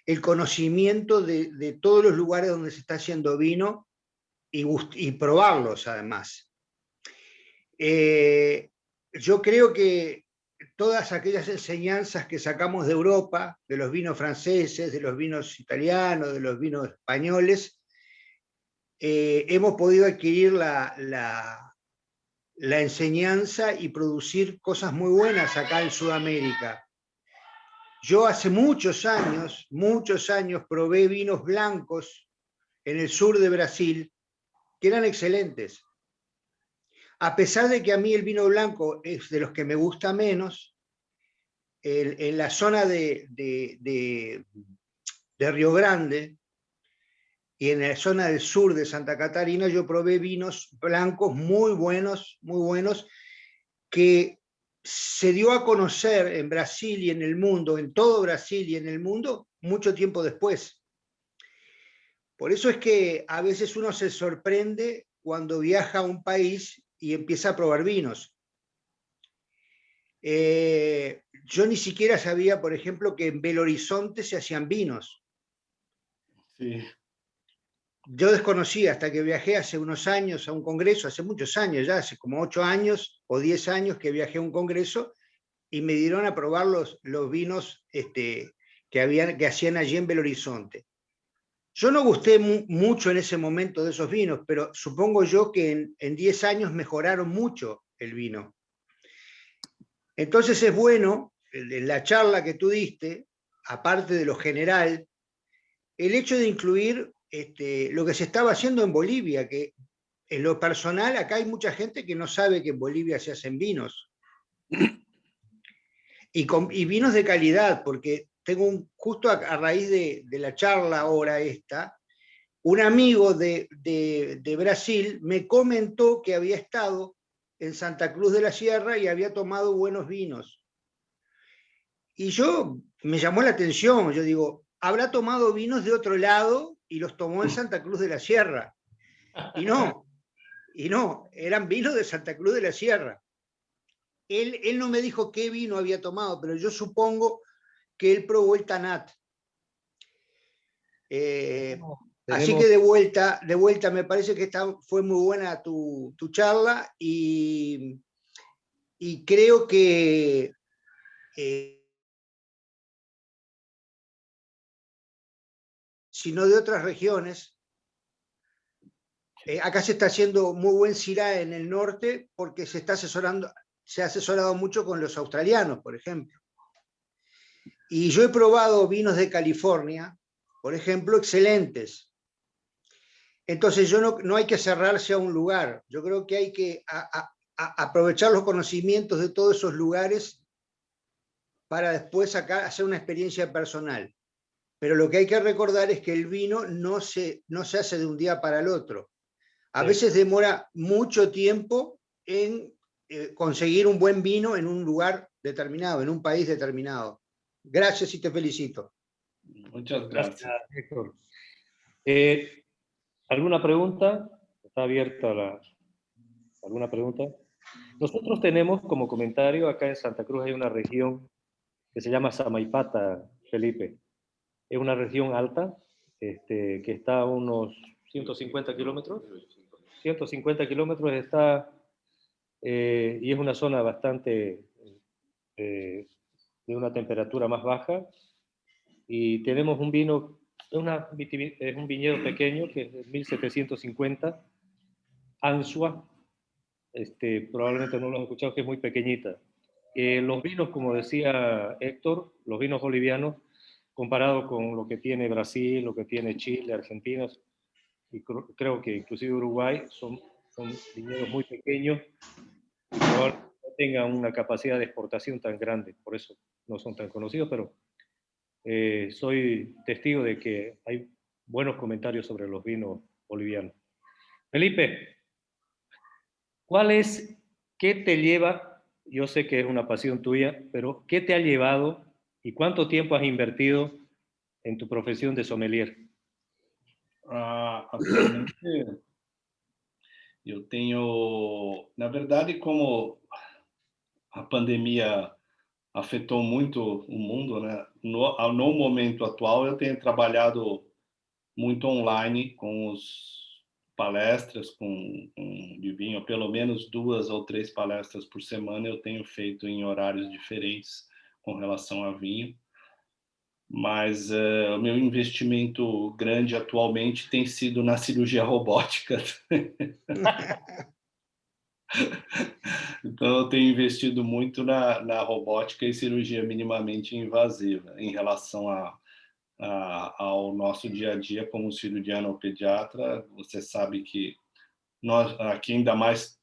el conocimiento de todos los lugares donde se está haciendo vino y probarlos además. Yo creo que todas aquellas enseñanzas que sacamos de Europa, de los vinos franceses, de los vinos italianos, de los vinos españoles, hemos podido adquirir la enseñanza y producir cosas muy buenas acá en Sudamérica. Yo hace muchos años probé vinos blancos en el sur de Brasil que eran excelentes. A pesar de que a mí el vino blanco es de los que me gusta menos, en la zona de Río Grande y en la zona del sur de Santa Catarina, yo probé vinos blancos muy buenos, que se dio a conocer en Brasil y en el mundo, en todo Brasil y en el mundo, mucho tiempo después. Por eso es que a veces uno se sorprende cuando viaja a un país y empieza a probar vinos. Yo ni siquiera sabía, por ejemplo, que en Belo Horizonte se hacían vinos. Sí. Yo desconocía hasta que viajé hace unos años a un congreso, hace muchos años ya, hace como 8 años o 10 años que viajé a un congreso y me dieron a probar los vinos que hacían allí en Belo Horizonte. Yo no gusté mucho en ese momento de esos vinos, pero supongo yo que en 10 años mejoraron mucho el vino. Entonces es bueno, en la charla que tú diste, aparte de lo general, el hecho de incluir lo que se estaba haciendo en Bolivia, que en lo personal acá hay mucha gente que no sabe que en Bolivia se hacen vinos. Y vinos de calidad, porque tengo justo a raíz de la charla ahora esta, un amigo de Brasil me comentó que había estado en Santa Cruz de la Sierra y había tomado buenos vinos. Y me llamó la atención, yo digo, habrá tomado vinos de otro lado y los tomó en Santa Cruz de la Sierra. Y no, eran vinos de Santa Cruz de la Sierra. Él no me dijo qué vino había tomado, pero yo supongo que él probó el Tanat. Así que de vuelta me parece que fue muy buena tu charla y creo que sino de otras regiones. Acá se está haciendo muy buen Syrah en el norte porque se ha asesorado mucho con los australianos, por ejemplo. Y yo he probado vinos de California, por ejemplo, excelentes. Entonces no hay que cerrarse a un lugar. Yo creo que hay que aprovechar los conocimientos de todos esos lugares para después hacer una experiencia personal. Pero lo que hay que recordar es que el vino no se hace de un día para el otro. A veces demora mucho tiempo en conseguir un buen vino en un lugar determinado, en un país determinado. Gracias y te felicito. Muchas gracias. Héctor. ¿Alguna pregunta? Está abierta ¿alguna pregunta? Nosotros tenemos como comentario, acá en Santa Cruz hay una región que se llama Samaipata, Felipe. Es una región alta, que está a unos 150 kilómetros. 150 kilómetros está, y es una zona bastante de una temperatura más baja. Y tenemos un vino, es un viñedo pequeño, que es de 1750, Ansua, probablemente no lo has escuchado, que es muy pequeñita. Los vinos, como decía Héctor, los vinos bolivianos, comparado con lo que tiene Brasil, lo que tiene Chile, Argentina, y creo que inclusive Uruguay, son viñedos muy pequeños y probablemente no tengan una capacidad de exportación tan grande, por eso no son tan conocidos, pero soy testigo de que hay buenos comentarios sobre los vinos bolivianos. Felipe, ¿qué te lleva? Yo sé que es una pasión tuya, pero ¿qué te ha llevado y cuánto tiempo has invertido en tu profesión de sommelier? Actualmente Eu tenho, na verdade, como a pandemia afetou muito o mundo, né? No momento atual, eu tenho trabalhado muito online com os palestras de vinho, pelo menos 2 ou 3 palestras por semana eu tenho feito em horários diferentes com relação a vinho. Mas o meu investimento grande atualmente tem sido na cirurgia robótica. Então, eu tenho investido muito na robótica e cirurgia minimamente invasiva em relação ao nosso dia a dia como cirurgião ou pediatra. Você sabe que nós, aqui ainda mais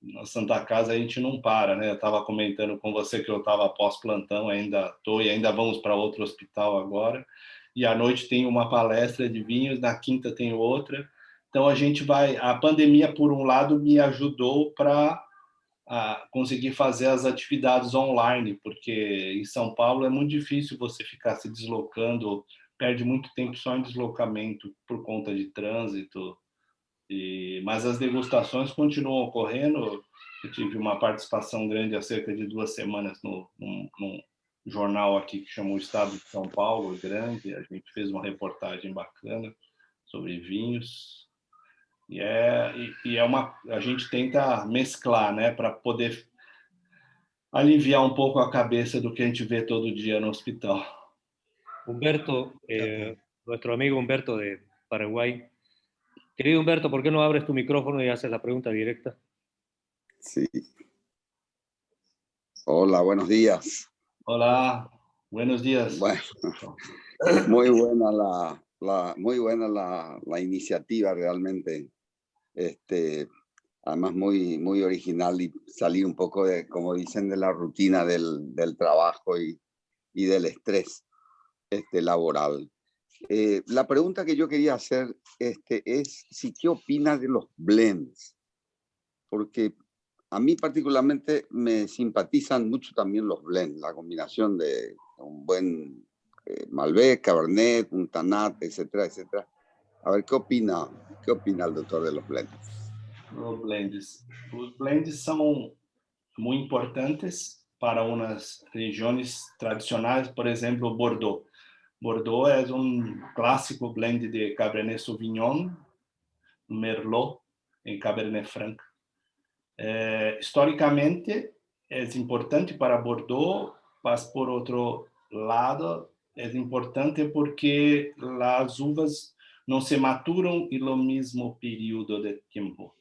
na Santa Casa, a gente não para, né? Eu estava comentando com você que eu estava pós-plantão, ainda estou, e ainda vamos para outro hospital agora. E à noite tem uma palestra de vinhos, na quinta tem outra. Então, a gente vai... A pandemia, por um lado, me ajudou para conseguir fazer as atividades online, porque em São Paulo é muito difícil você ficar se deslocando, perde muito tempo só em deslocamento por conta de trânsito. Mas as degustações continuam ocorrendo. Eu tive uma participação grande há cerca de 2 semanas num jornal aqui que chama o Estado de São Paulo, grande. A gente fez uma reportagem bacana sobre vinhos. A gente tenta mesclar, né, para poder aliviar um pouco a cabeça do que a gente vê todo dia no hospital. Humberto, nuestro amigo Humberto de Paraguay. Querido Humberto, ¿por qué no abres tu micrófono y haces la pregunta directa? Sí. Hola, buenos días. Hola, buenos días. Bueno, muy buena muy buena la iniciativa realmente. Además muy original y salir un poco de, como dicen, de la rutina del trabajo y del estrés laboral. La pregunta que yo quería hacer es si qué opina de los blends, porque a mí particularmente me simpatizan mucho también los blends, la combinación de un buen Malbec, Cabernet, un Tanat, etcétera, etcétera. A ver, ¿qué opina el doctor de los blends? Os blends são muito importantes para umas regiões tradicionais, por exemplo, Bordeaux. Bordeaux é clássico blend de Cabernet Sauvignon, Merlot em Cabernet Franc. Historicamente, é importante para Bordeaux, mas, por outro lado, é importante porque as uvas não se maturam no mesmo período de tempo.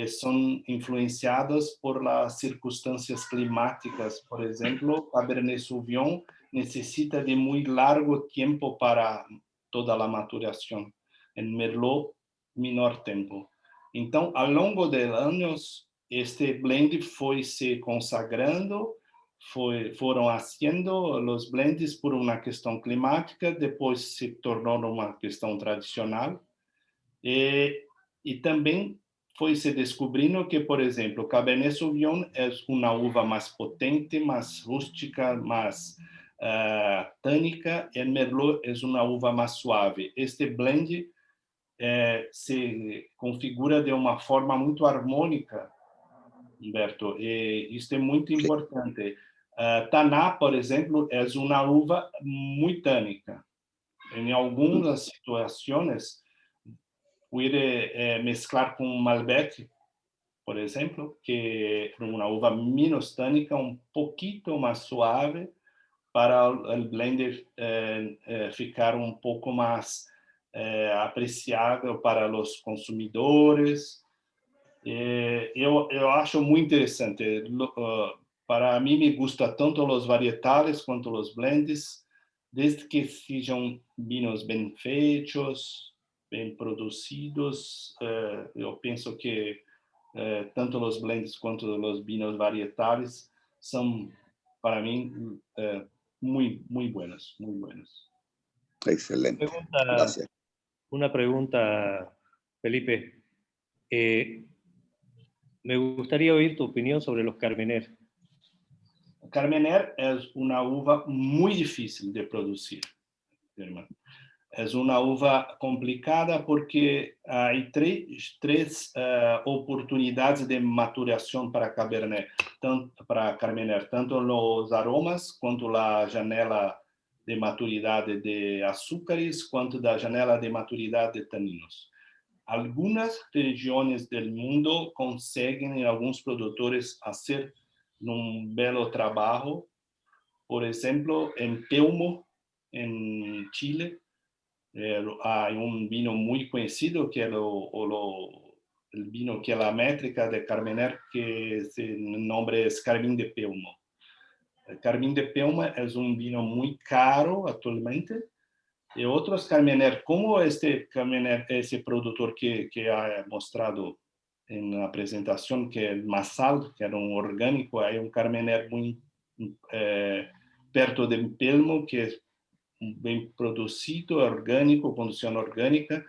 São influenciadas por las circunstâncias climáticas. Por exemplo, Cabernet Sauvignon necessita de muito largo tempo para toda a maturação. Em Merlot, menor tempo. Então, ao longo de anos, este blend foi se consagrando, foram haciendo os blends por uma questão climática, depois se tornou uma questão tradicional. E também foi se descobrindo que, por exemplo, Cabernet Sauvignon é uma uva mais potente, mais rústica, mais tânica, e Merlot é uma uva mais suave. Este blend se configura de uma forma muito harmônica, Humberto, e isso é muito importante. Taná, por exemplo, é uma uva muito tânica. Em algumas situações, pode mesclar com Malbec, por exemplo, que é uma uva menos tânica, pouquinho mais suave, para o blender ficar um pouco mais apreciável para os consumidores. Eu acho muito interessante. Para mim, me gusta tanto os varietales quanto os blends, desde que sejam vinhos bem feitos, bem produzidos. Eu penso que tanto os blends quanto os vinhos varietales são, para mim, muy buenos, muy buenos. Excelente. Gracias. Una pregunta, Felipe. Me gustaría oír tu opinión sobre los Carmener. Carmener é uma uva muito difícil de produzir, irmão. Es una uva complicada porque hay tres oportunidades de maturación para Cabernet, para Carmener, tanto los aromas quanto la janela de maturidade de açúcares, quanto da janela de maturidade de taninos. Algunas regiões do mundo conseguem, em alguns produtores, fazer um belo trabalho. Por exemplo, em Pelmo, em Chile, hay un vino muy conocido que es el vino que la métrica de Carmener, que el nombre es Carmín de Pelmo. El Carmín de Pelmo es un vino muy caro actualmente. Y otros Carmener, como este Carmener, ese productor que ha mostrado en la presentación, que es Massal, que era un orgánico, hay un Carmener muy perto de Pelmo, que es bem produzido, orgânico, produção orgânica.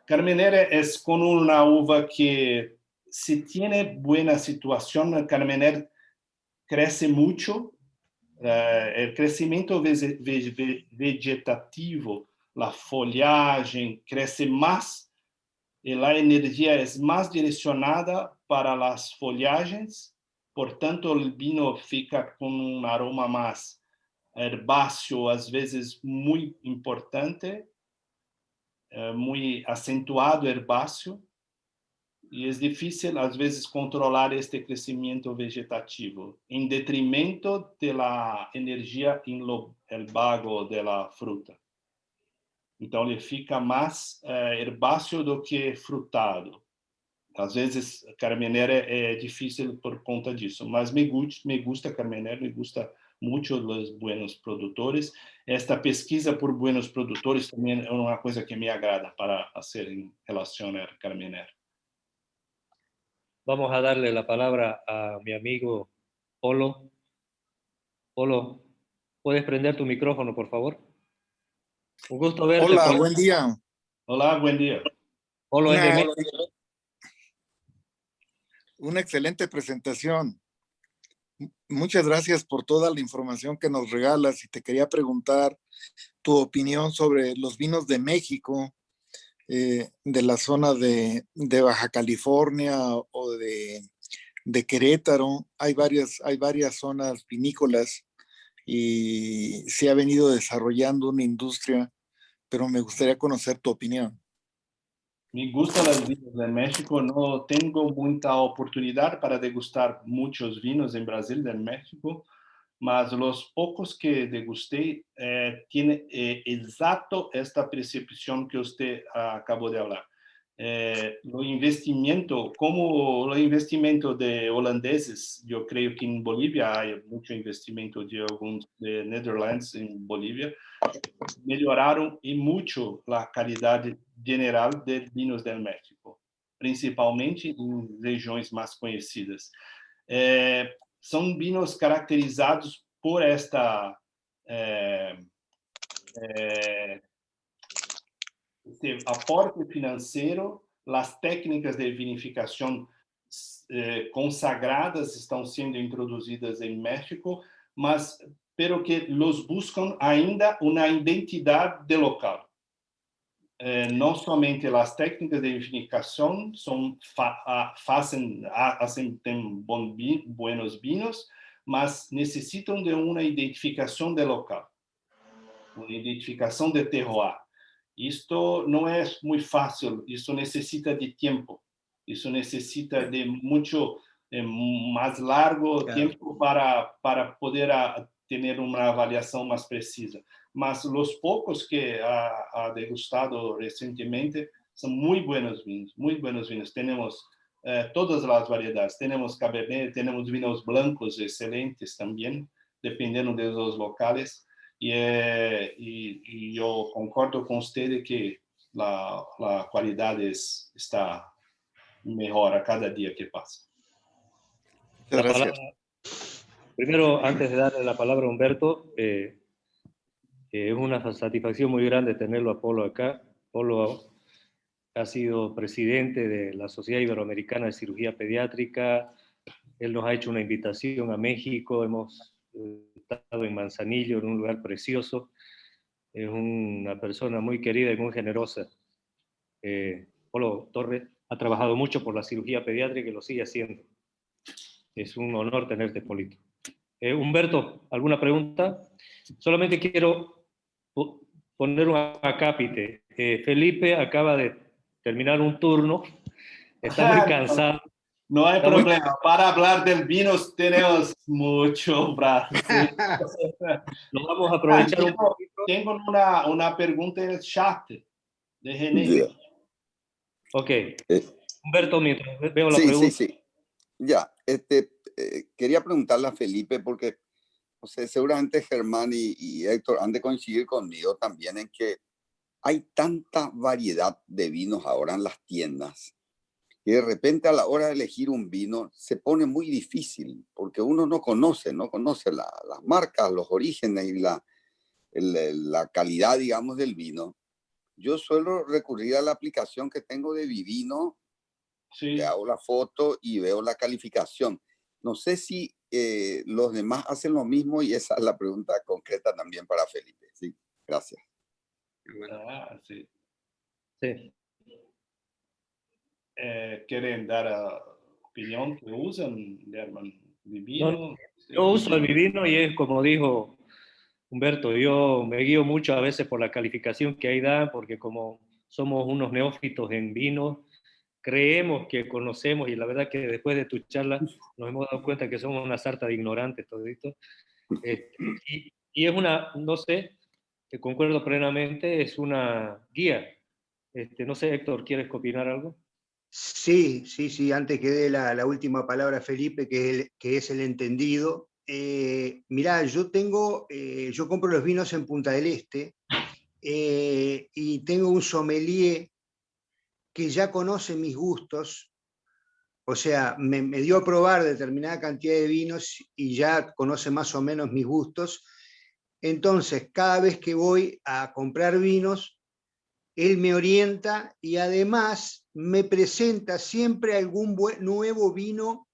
Carmener es con una uva que, si tiene buena situación, Carmener crece mucho. El crecimiento vegetativo, la follaje crece más y la energía es más direccionada para las follajes. Por tanto, el vino fica con un aroma más herbáceo, às vezes muito importante, muito acentuado herbáceo, e é difícil, às vezes, controlar este crescimento vegetativo, em detrimento da energia em lo bago da fruta. Então, ele fica mais herbáceo do que frutado. Às vezes, Carmener é difícil por conta disso, mas me gusta Carmener, me gusta mucho los buenos productores. Esta pesquisa por buenos produtores también es una cosa que me agrada para hacer en relación a Carmener. Vamos a darle la palabra a mi amigo Polo. Polo, ¿puedes prender tu micrófono, por favor? Un gusto verte. Hola, Polo. buen día. Hola, buen día. Polo es de México. Una excelente presentación. Muchas gracias por toda la información que nos regalas y te quería preguntar tu opinión sobre los vinos de México, de la zona de Baja California o de Querétaro. Hay varias zonas vinícolas y se ha venido desarrollando una industria, pero me gustaría conocer tu opinión. Me gustan los vinos de México. No tengo mucha oportunidad para degustar muchos vinos en Brasil, de México, mas los pocos que degusté tienen exacto esta percepción que usted acabó de hablar. Lo investimento, como los investimentos de holandeses, yo creo que en Bolivia hay mucho investimento de algunos de Netherlands en Bolivia, melhoraram e muito a qualidade general de vinos do México, principalmente em regiões mais conhecidas. São vinos caracterizados por esta este aporte financeiro, as técnicas de vinificação consagradas estão sendo introduzidas em México, mas pero que los buscan ainda uma identidade de local. Não somente as técnicas de vinificação hacen buenos vinos, mas necessitam de uma identificação de local, uma identificação de terroir. Isto não é muito fácil, isso necessita de tempo, isso necessita de muito mais largo tempo para poder ter uma avaliação mais precisa. Mas os poucos que ha degustado recentemente são muito buenos vinos, muito buenos vinos. Temos todas as variedades, temos Cabernet, temos vinos blancos excelentes também, dependendo dos locais. E eu concordo com você que a qualidade está melhor a cada dia que passa. Gracias. Primero, antes de darle la palabra a Humberto, es una satisfacción muy grande tenerlo a Polo acá. Polo ha sido presidente de la Sociedad Iberoamericana de Cirugía Pediátrica. Él nos ha hecho una invitación a México. Hemos estado en Manzanillo, en un lugar precioso. es una persona muy querida y muy generosa. Polo Torres ha trabajado mucho por la cirugía pediátrica y lo sigue haciendo. Es un honor tenerte, Polito. Humberto, ¿alguna pregunta? Solamente quiero poner un acápite. Felipe acaba de terminar un turno, está muy cansado. No hay Está muy- problema. Para hablar del vino tenemos mucho para hacer. Lo vamos a aprovechar un poquito. Tengo una pregunta en el chat de René. Ya. Ok. Humberto, mientras veo la Sí, pregunta. sí. Ya, quería preguntarle a Felipe porque o sea, seguramente Germán y Héctor han de coincidir conmigo también en que hay tanta variedad de vinos ahora en las tiendas y de repente a la hora de elegir un vino se pone muy difícil porque uno no conoce las marcas, los orígenes y la calidad, digamos, del vino. Yo suelo recurrir a la aplicación que tengo de Vivino, Sí. le hago la foto y veo la calificación. No sé si los demás hacen lo mismo y esa es la pregunta concreta también para Felipe. Sí, gracias. Ah, sí. Sí. ¿Quieren dar opinión que usan de vino? No, yo uso el Vivino y es como dijo Humberto, yo me guío mucho a veces por la calificación que ahí dan, porque como somos unos neófitos en vino, creemos que conocemos y la verdad que después de tu charla nos hemos dado cuenta que somos una sarta de ignorantes toditos. Y es una, no sé, que concuerdo plenamente, es una guía. No sé, Héctor, ¿quieres opinar algo? Sí, antes que dé la última palabra a Felipe, que es el entendido. Mirá, yo compro los vinos en Punta del Este y tengo un sommelier que ya conoce mis gustos, o sea, me dio a probar determinada cantidad de vinos y ya conoce más o menos mis gustos. Entonces, cada vez que voy a comprar vinos, él me orienta y además me presenta siempre algún nuevo vino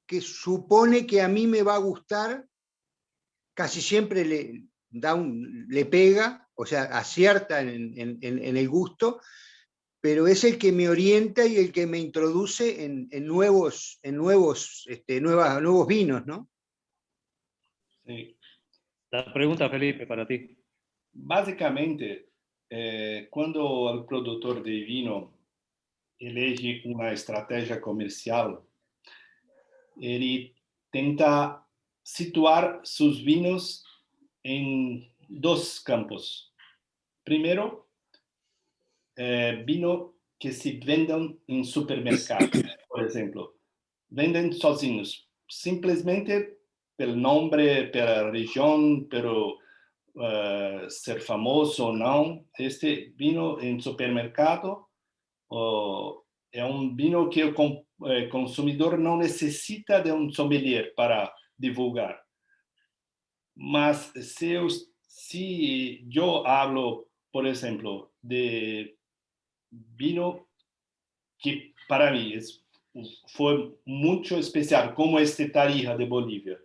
que supone que a mí me va a gustar. Casi siempre le pega, o sea, acierta en el gusto, pero es el que me orienta y el que me introduce en nuevos vinos, ¿no? Sí. La pregunta, Felipe, para ti. Básicamente, cuando el productor de vino elige una estrategia comercial, él tenta situar sus vinos en dos campos. Primero, vino que se vendan en supermercados, por ejemplo. Venden sozinhos, simplesmente pelo nombre, pela região, pero ser famoso ou não. Este vino em supermercado é um vino que o consumidor não necessita de um sommelier para divulgar. Mas se eu hablo, por exemplo, de vino que para mí fue mucho especial, como este Tarija de Bolivia.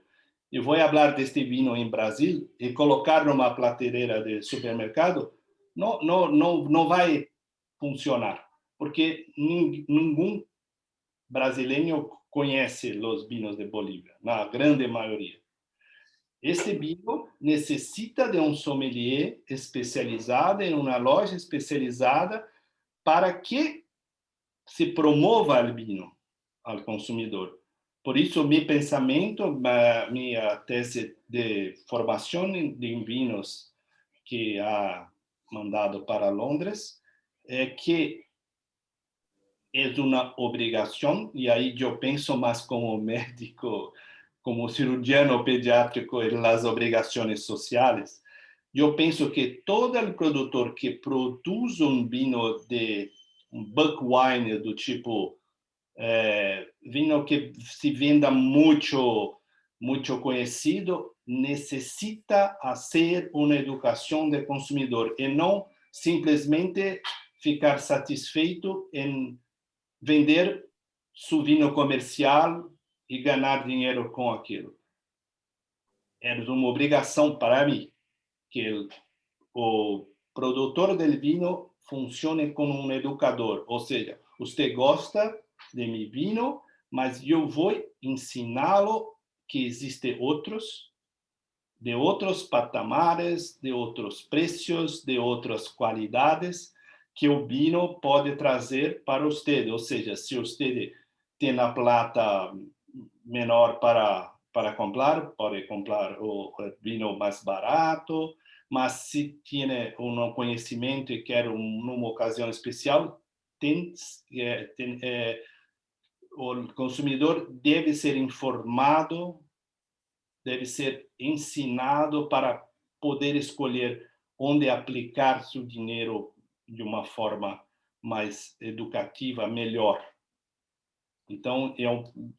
Y voy a hablar de este vino en Brasil y colocarlo en una prateleira de supermercado, no va a funcionar, porque ningún brasileño conoce los vinos de Bolivia, la grande mayoría. Este vino necesita de un sommelier especializado, en una loja especializada, para que se promova o vino ao consumidor. Por isso, meu pensamento, minha tese de formação de vinos que ha mandado para Londres é que é uma obrigação, e aí eu penso mais como médico, como cirurgião pediátrico, nas obrigações sociais. Eu penso que todo o produtor que produz vinho de bulk wine do tipo vinho que se venda muito conhecido, necessita fazer uma educação de consumidor e não simplesmente ficar satisfeito em vender seu vinho comercial e ganhar dinheiro com aquilo. É uma obrigação para mim que o o produtor del vino funcione como um educador, ou seja, você gosta de meu vinho, mas eu vou ensiná-lo que existem outros, de outros patamares, de outros preços, de outras qualidades, que o vinho pode trazer para você. Ou seja, se você tem a plata menor para comprar, pode comprar o vinho mais barato, mas se tem um conhecimento e quer numa ocasião especial, o consumidor deve ser informado, deve ser ensinado para poder escolher onde aplicar seu dinheiro de uma forma mais educativa, melhor. Então, é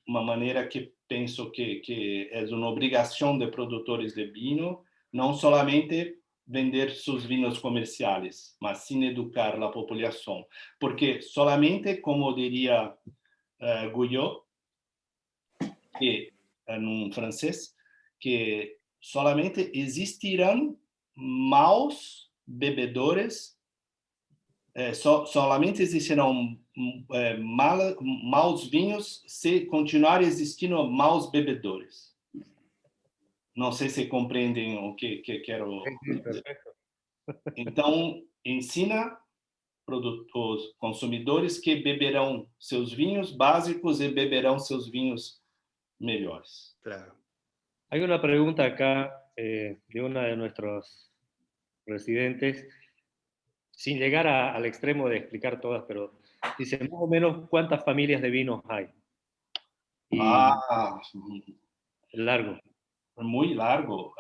uma maneira que penso que é uma obrigação de produtores de vinho, não somente vender seus vinhos comerciais, mas sim educar a população. Porque solamente, como diria Guyot, que em francês, que solamente existirão maus bebedores, solamente existirão maus vinhos se continuar existindo maus bebedores. Não sei se compreendem o que quero dizer. Então, ensina os consumidores que beberão seus vinhos básicos e beberão seus vinhos melhores. Claro. Hay una pregunta acá de una de nuestros residentes, sin llegar al extremo de explicar todas, pero dice más o menos cuántas familias de vinos hay. Y largo. Muito largo.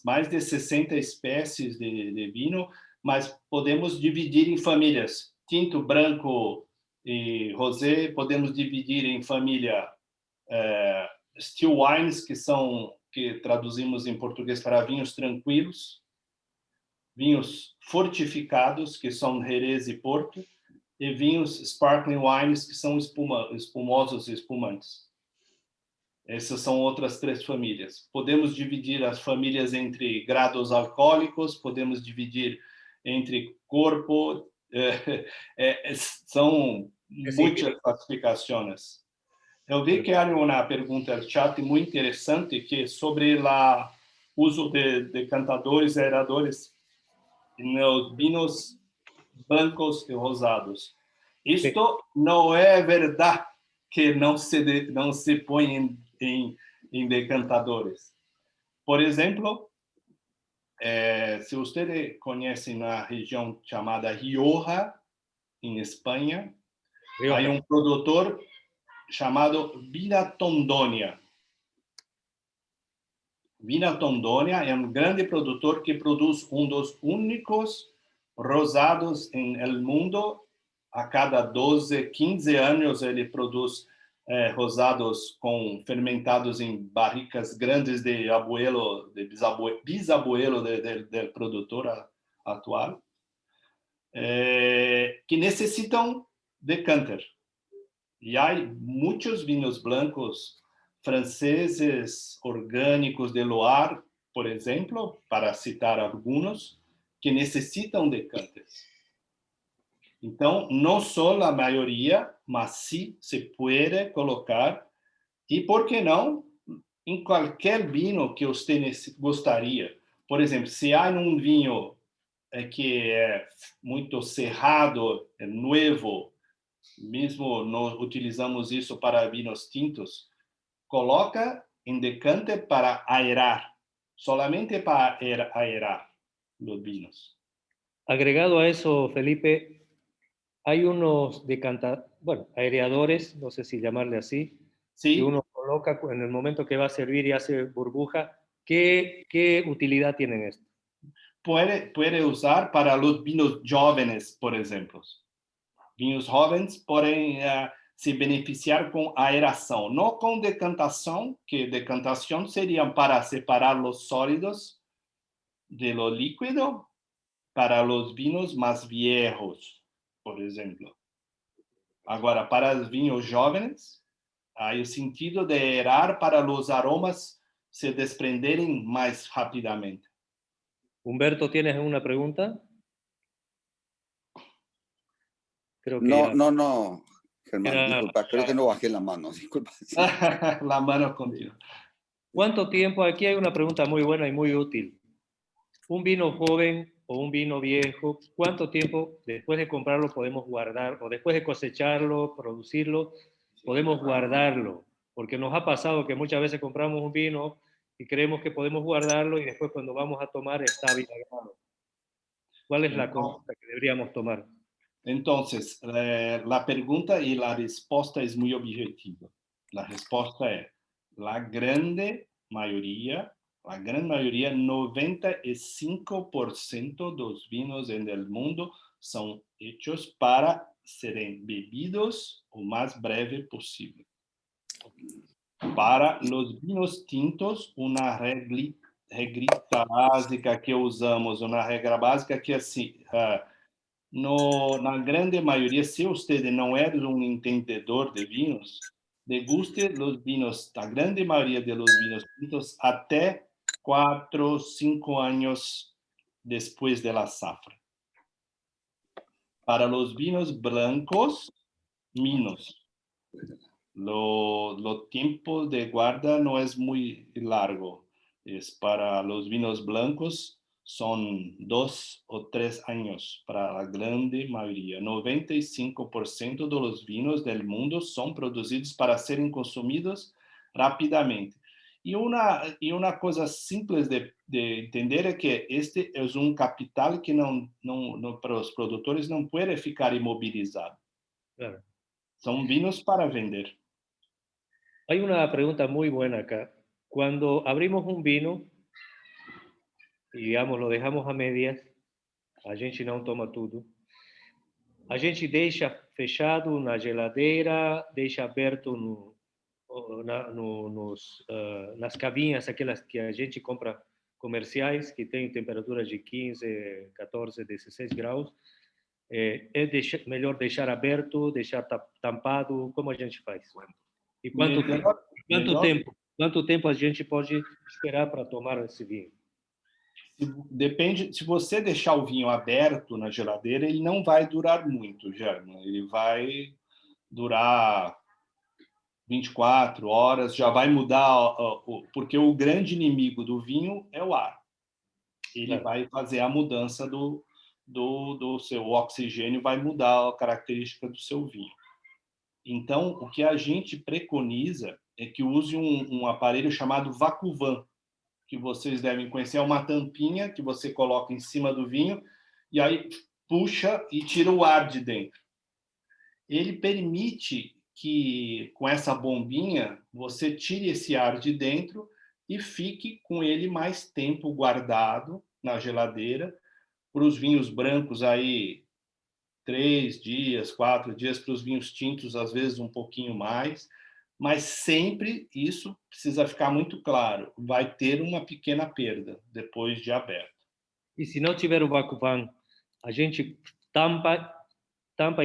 Mais de 60 espécies de vinho, mas podemos dividir em famílias. Tinto, branco e rosé, podemos dividir em família still wines, que traduzimos em português para vinhos tranquilos, vinhos fortificados, que são Jerez e Porto, e vinhos sparkling wines, que são espumosos e espumantes. Essas são outras 3 famílias. Podemos dividir as famílias entre grados alcoólicos, podemos dividir entre corpo, são muitas classificações. Eu vi que há uma pergunta no chat muito interessante que sobre o uso de decantadores e aeradores nos vinhos brancos e rosados. Isto não é verdade que não se põe em decantadores. Por exemplo, se você conhece na região chamada Rioja, em Espanha, há produtor chamado Vina Tondonia. Vina Tondonia é grande produtor que produz dos únicos rosados no mundo. A cada 12, 15 anos ele produz rosados fermentados em barricas grandes de bisabuelo do produtor atual, que necessitam decanter. E há muitos vinhos blancos franceses orgânicos de Loire, por exemplo, para citar alguns, que necessitam decanters. Então, não só a maioria, mas sim se pode colocar, e por que não, em qualquer vinho que você gostaria. Por exemplo, se há um vinho que é muito cerrado, é novo, mesmo nós utilizamos isso para vinhos tintos, coloca em decanter para aerar, solamente para aerar os vinhos. Agregado a eso, Felipe, hay unos aereadores, no sé si llamarle así, Sí. que uno coloca en el momento que va a servir y hace burbuja. ¿Qué utilidad tienen esto? Puede usar para los vinos jóvenes, por ejemplo. Vinhos jovens podem se beneficiar com aeração, não com decantação, que decantação seria para separar os sólidos de lo líquido para os vinhos mais viejos, por exemplo. Agora, para os vinhos jovens, há o sentido de aerar para os aromas se desprenderem mais rapidamente. Humberto, ¿tienes una pregunta? Creo que No, era- no, Germán, era- disculpa, creo que no bajé la mano, disculpa. Sí. La mano continua. ¿Cuánto tiempo? Aquí hay una pregunta muy buena y muy útil. Un vino joven o un vino viejo, ¿cuánto tiempo después de comprarlo podemos guardar? O después de cosecharlo, producirlo, podemos guardarlo. Porque nos ha pasado que muchas veces compramos un vino y creemos que podemos guardarlo y después cuando vamos a tomar está vinagrado. ¿Cuál es la conducta que deberíamos tomar? Entonces, la pregunta y la respuesta es muy objetiva. La respuesta es, la gran mayoría, 95% de los vinos en el mundo son hechos para serem bebidos o más breve posible. Para los vinos tintos, uma regrita básica que usamos, uma regra básica que assim, na grande maioria, se você não é um entendedor de vinhos, deguste os vinhos, a grande maioria dos vinhos tintos até 4, 5 anos depois da safra. Para os vinhos blancos, menos. Lo tiempo de guarda no es muy largo. Es para los vinos blancos son 2 o 3 años para la grande mayoría. 95% de los vinos del mundo son producidos para serem consumidos rápidamente. E uma coisa simples de entender é que este é um capital que para os produtores não pode ficar imobilizado. Claro. São vinos para vender. Hay una pregunta muy buena acá. Cuando abrimos un vino, y digamos, lo dejamos a medias, a gente não toma tudo. A gente deixa fechado na geladeira, deixa aberto nas cavinhas, aquelas que a gente compra comerciais, que tem temperatura de 15, 14, 16 graus. Melhor deixar aberto, deixar tampado? Como a gente faz? E quanto tempo a gente pode esperar para tomar esse vinho? Depende, se você deixar o vinho aberto na geladeira, ele não vai durar muito, German. Ele vai durar 24 horas, já vai mudar, porque o grande inimigo do vinho é o ar. Ele vai fazer a mudança do seu oxigênio, vai mudar a característica do seu vinho. Então, o que a gente preconiza é que use um aparelho chamado Vacuvan, que vocês devem conhecer, é uma tampinha que você coloca em cima do vinho e aí puxa e tira o ar de dentro. Ele permite que, com essa bombinha, você tire esse ar de dentro e fique com ele mais tempo guardado na geladeira. Para os vinhos brancos, aí 3 dias, 4 dias, para os vinhos tintos, às vezes um pouquinho mais, mas sempre isso precisa ficar muito claro, vai ter uma pequena perda depois de aberto. E se não tiver o Vacuvan, a gente tampa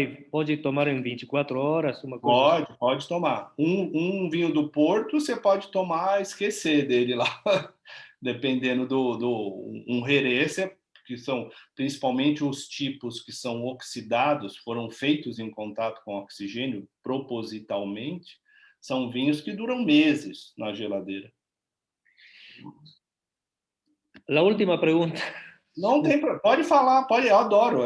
e pode tomar em 24 horas? Uma coisa pode tomar. Um vinho do Porto, você pode tomar, esquecer dele lá, dependendo um Jerez, que são principalmente os tipos que são oxidados, foram feitos em contato com oxigênio propositalmente, são vinhos que duram meses na geladeira. A última pergunta. Não tem problema, pode falar, pode, eu adoro.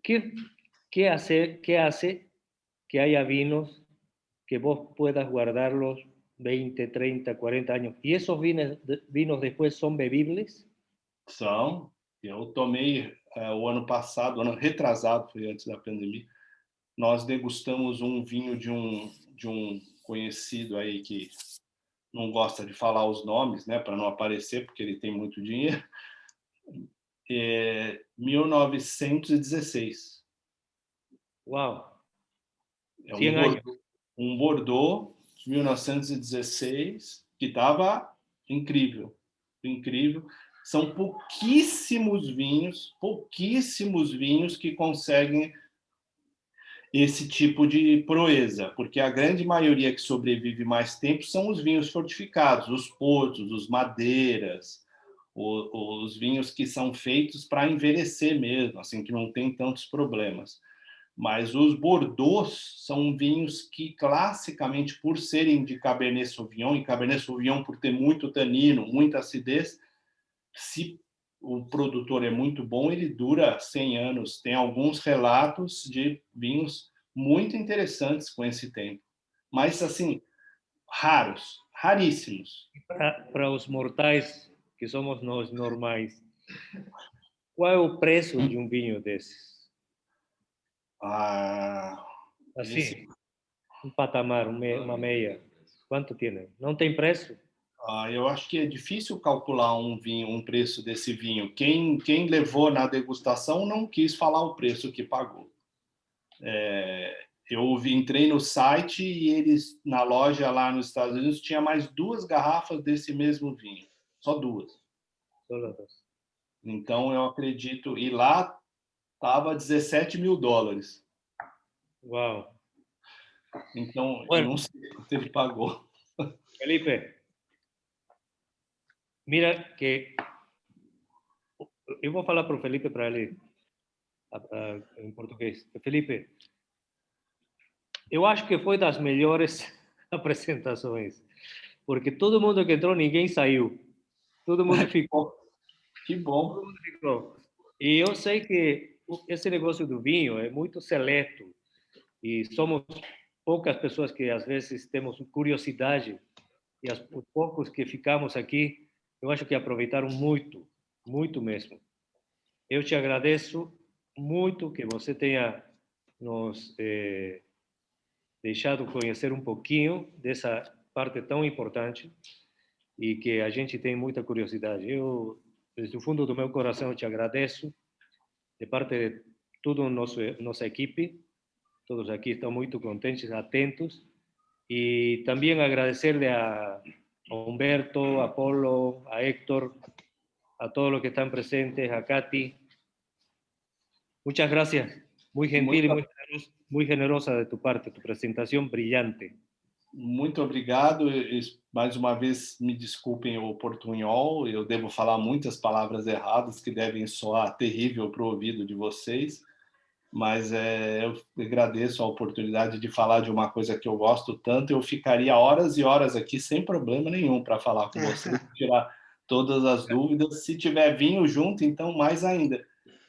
¿Qué hace que haya vinos que vos puedas guardarlos 20, 30, 40 años? ¿Y esos vinos después son bebibles? São. Eu tomei o ano passado, ano retrasado, foi antes da pandemia, nós degustamos um vinho de um conhecido aí que não gosta de falar os nomes, né, para não aparecer, porque ele tem muito dinheiro. 1916. Uau! É um Bordeaux de 1916 que estava incrível, incrível. São pouquíssimos vinhos que conseguem. esse tipo de proeza, porque a grande maioria que sobrevive mais tempo são os vinhos fortificados, os portos, os madeiras, os vinhos que são feitos para envelhecer mesmo, assim, que não tem tantos problemas. Mas os Bordeaux são vinhos que, classicamente, por serem de Cabernet Sauvignon, e Cabernet Sauvignon por ter muito tanino, muita acidez, se o produtor é muito bom, ele dura 100 anos. Tem alguns relatos de vinhos muito interessantes com esse tempo. Mas, assim, raros, raríssimos. Para os mortais, que somos nós normais, qual é o preço de um vinho desses? Assim, um patamar, uma meia. Quanto tem? Não tem preço? Eu acho que é difícil calcular um preço desse vinho. Quem levou na degustação não quis falar o preço que pagou. Eu entrei no site e eles, na loja lá nos Estados Unidos, tinha mais 2 garrafas desse mesmo vinho. Só 2. Então, eu acredito... E lá estava $17 mil. Uau! Então, eu não sei quanto ele pagou. Felipe, mira que... Eu vou falar para o Felipe, para ele, em português. Felipe, eu acho que foi das melhores apresentações, porque todo mundo que entrou, ninguém saiu. Todo mundo ficou. Que bom. Todo mundo ficou. E eu sei que esse negócio do vinho é muito seleto e somos poucas pessoas que às vezes temos curiosidade e os poucos que ficamos aqui, eu acho que aproveitaram muito, muito mesmo. Eu te agradeço muito que você tenha nos deixado conhecer um pouquinho dessa parte tão importante e que a gente tem muita curiosidade. Eu, desde o fundo do meu coração, te agradeço, de parte de toda a nossa equipe, todos aqui estão muito contentes, atentos, e também agradecerle a Humberto, a Polo, a Héctor, a todos los que están presentes, a Katy. Muchas gracias. Muy gentil y muy generosa de tu parte, tu presentación brillante. Muito obrigado. Mais uma vez, me desculpem o portunhol, eu devo falar muitas palavras erradas que devem soar terrível para o ouvido de vocês, mas eu agradeço a oportunidade de falar de uma coisa que eu gosto tanto. Eu ficaria horas e horas aqui sem problema nenhum para falar com vocês, tirar todas as dúvidas. Se tiver vinho junto, então mais ainda.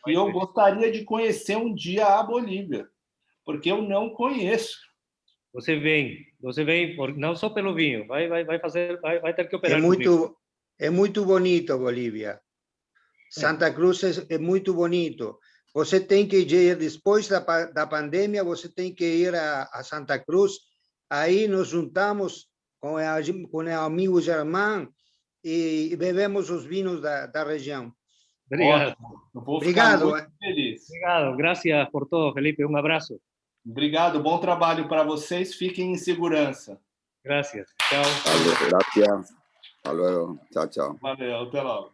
E eu gostaria de conhecer um dia a Bolívia, porque eu não conheço. Você vem, não só pelo vinho, vai ter que operar. É muito bonito, Bolívia. Santa Cruz é muito bonito. Você tem que ir, depois da pandemia, você tem que ir a Santa Cruz. Aí nos juntamos com o amigo Germán e bebemos os vinhos da região. Obrigado. Obrigado. Feliz. Obrigado. Gracias por todo, Felipe. Um abraço. Obrigado. Bom trabalho para vocês. Fiquem em segurança. Gracias. Chao. Gracias. Hasta luego. Chao, chao. Valeu. Até logo.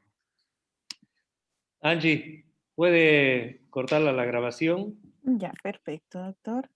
Angie, ¿puede cortar la grabación? Ya, perfecto, doctor.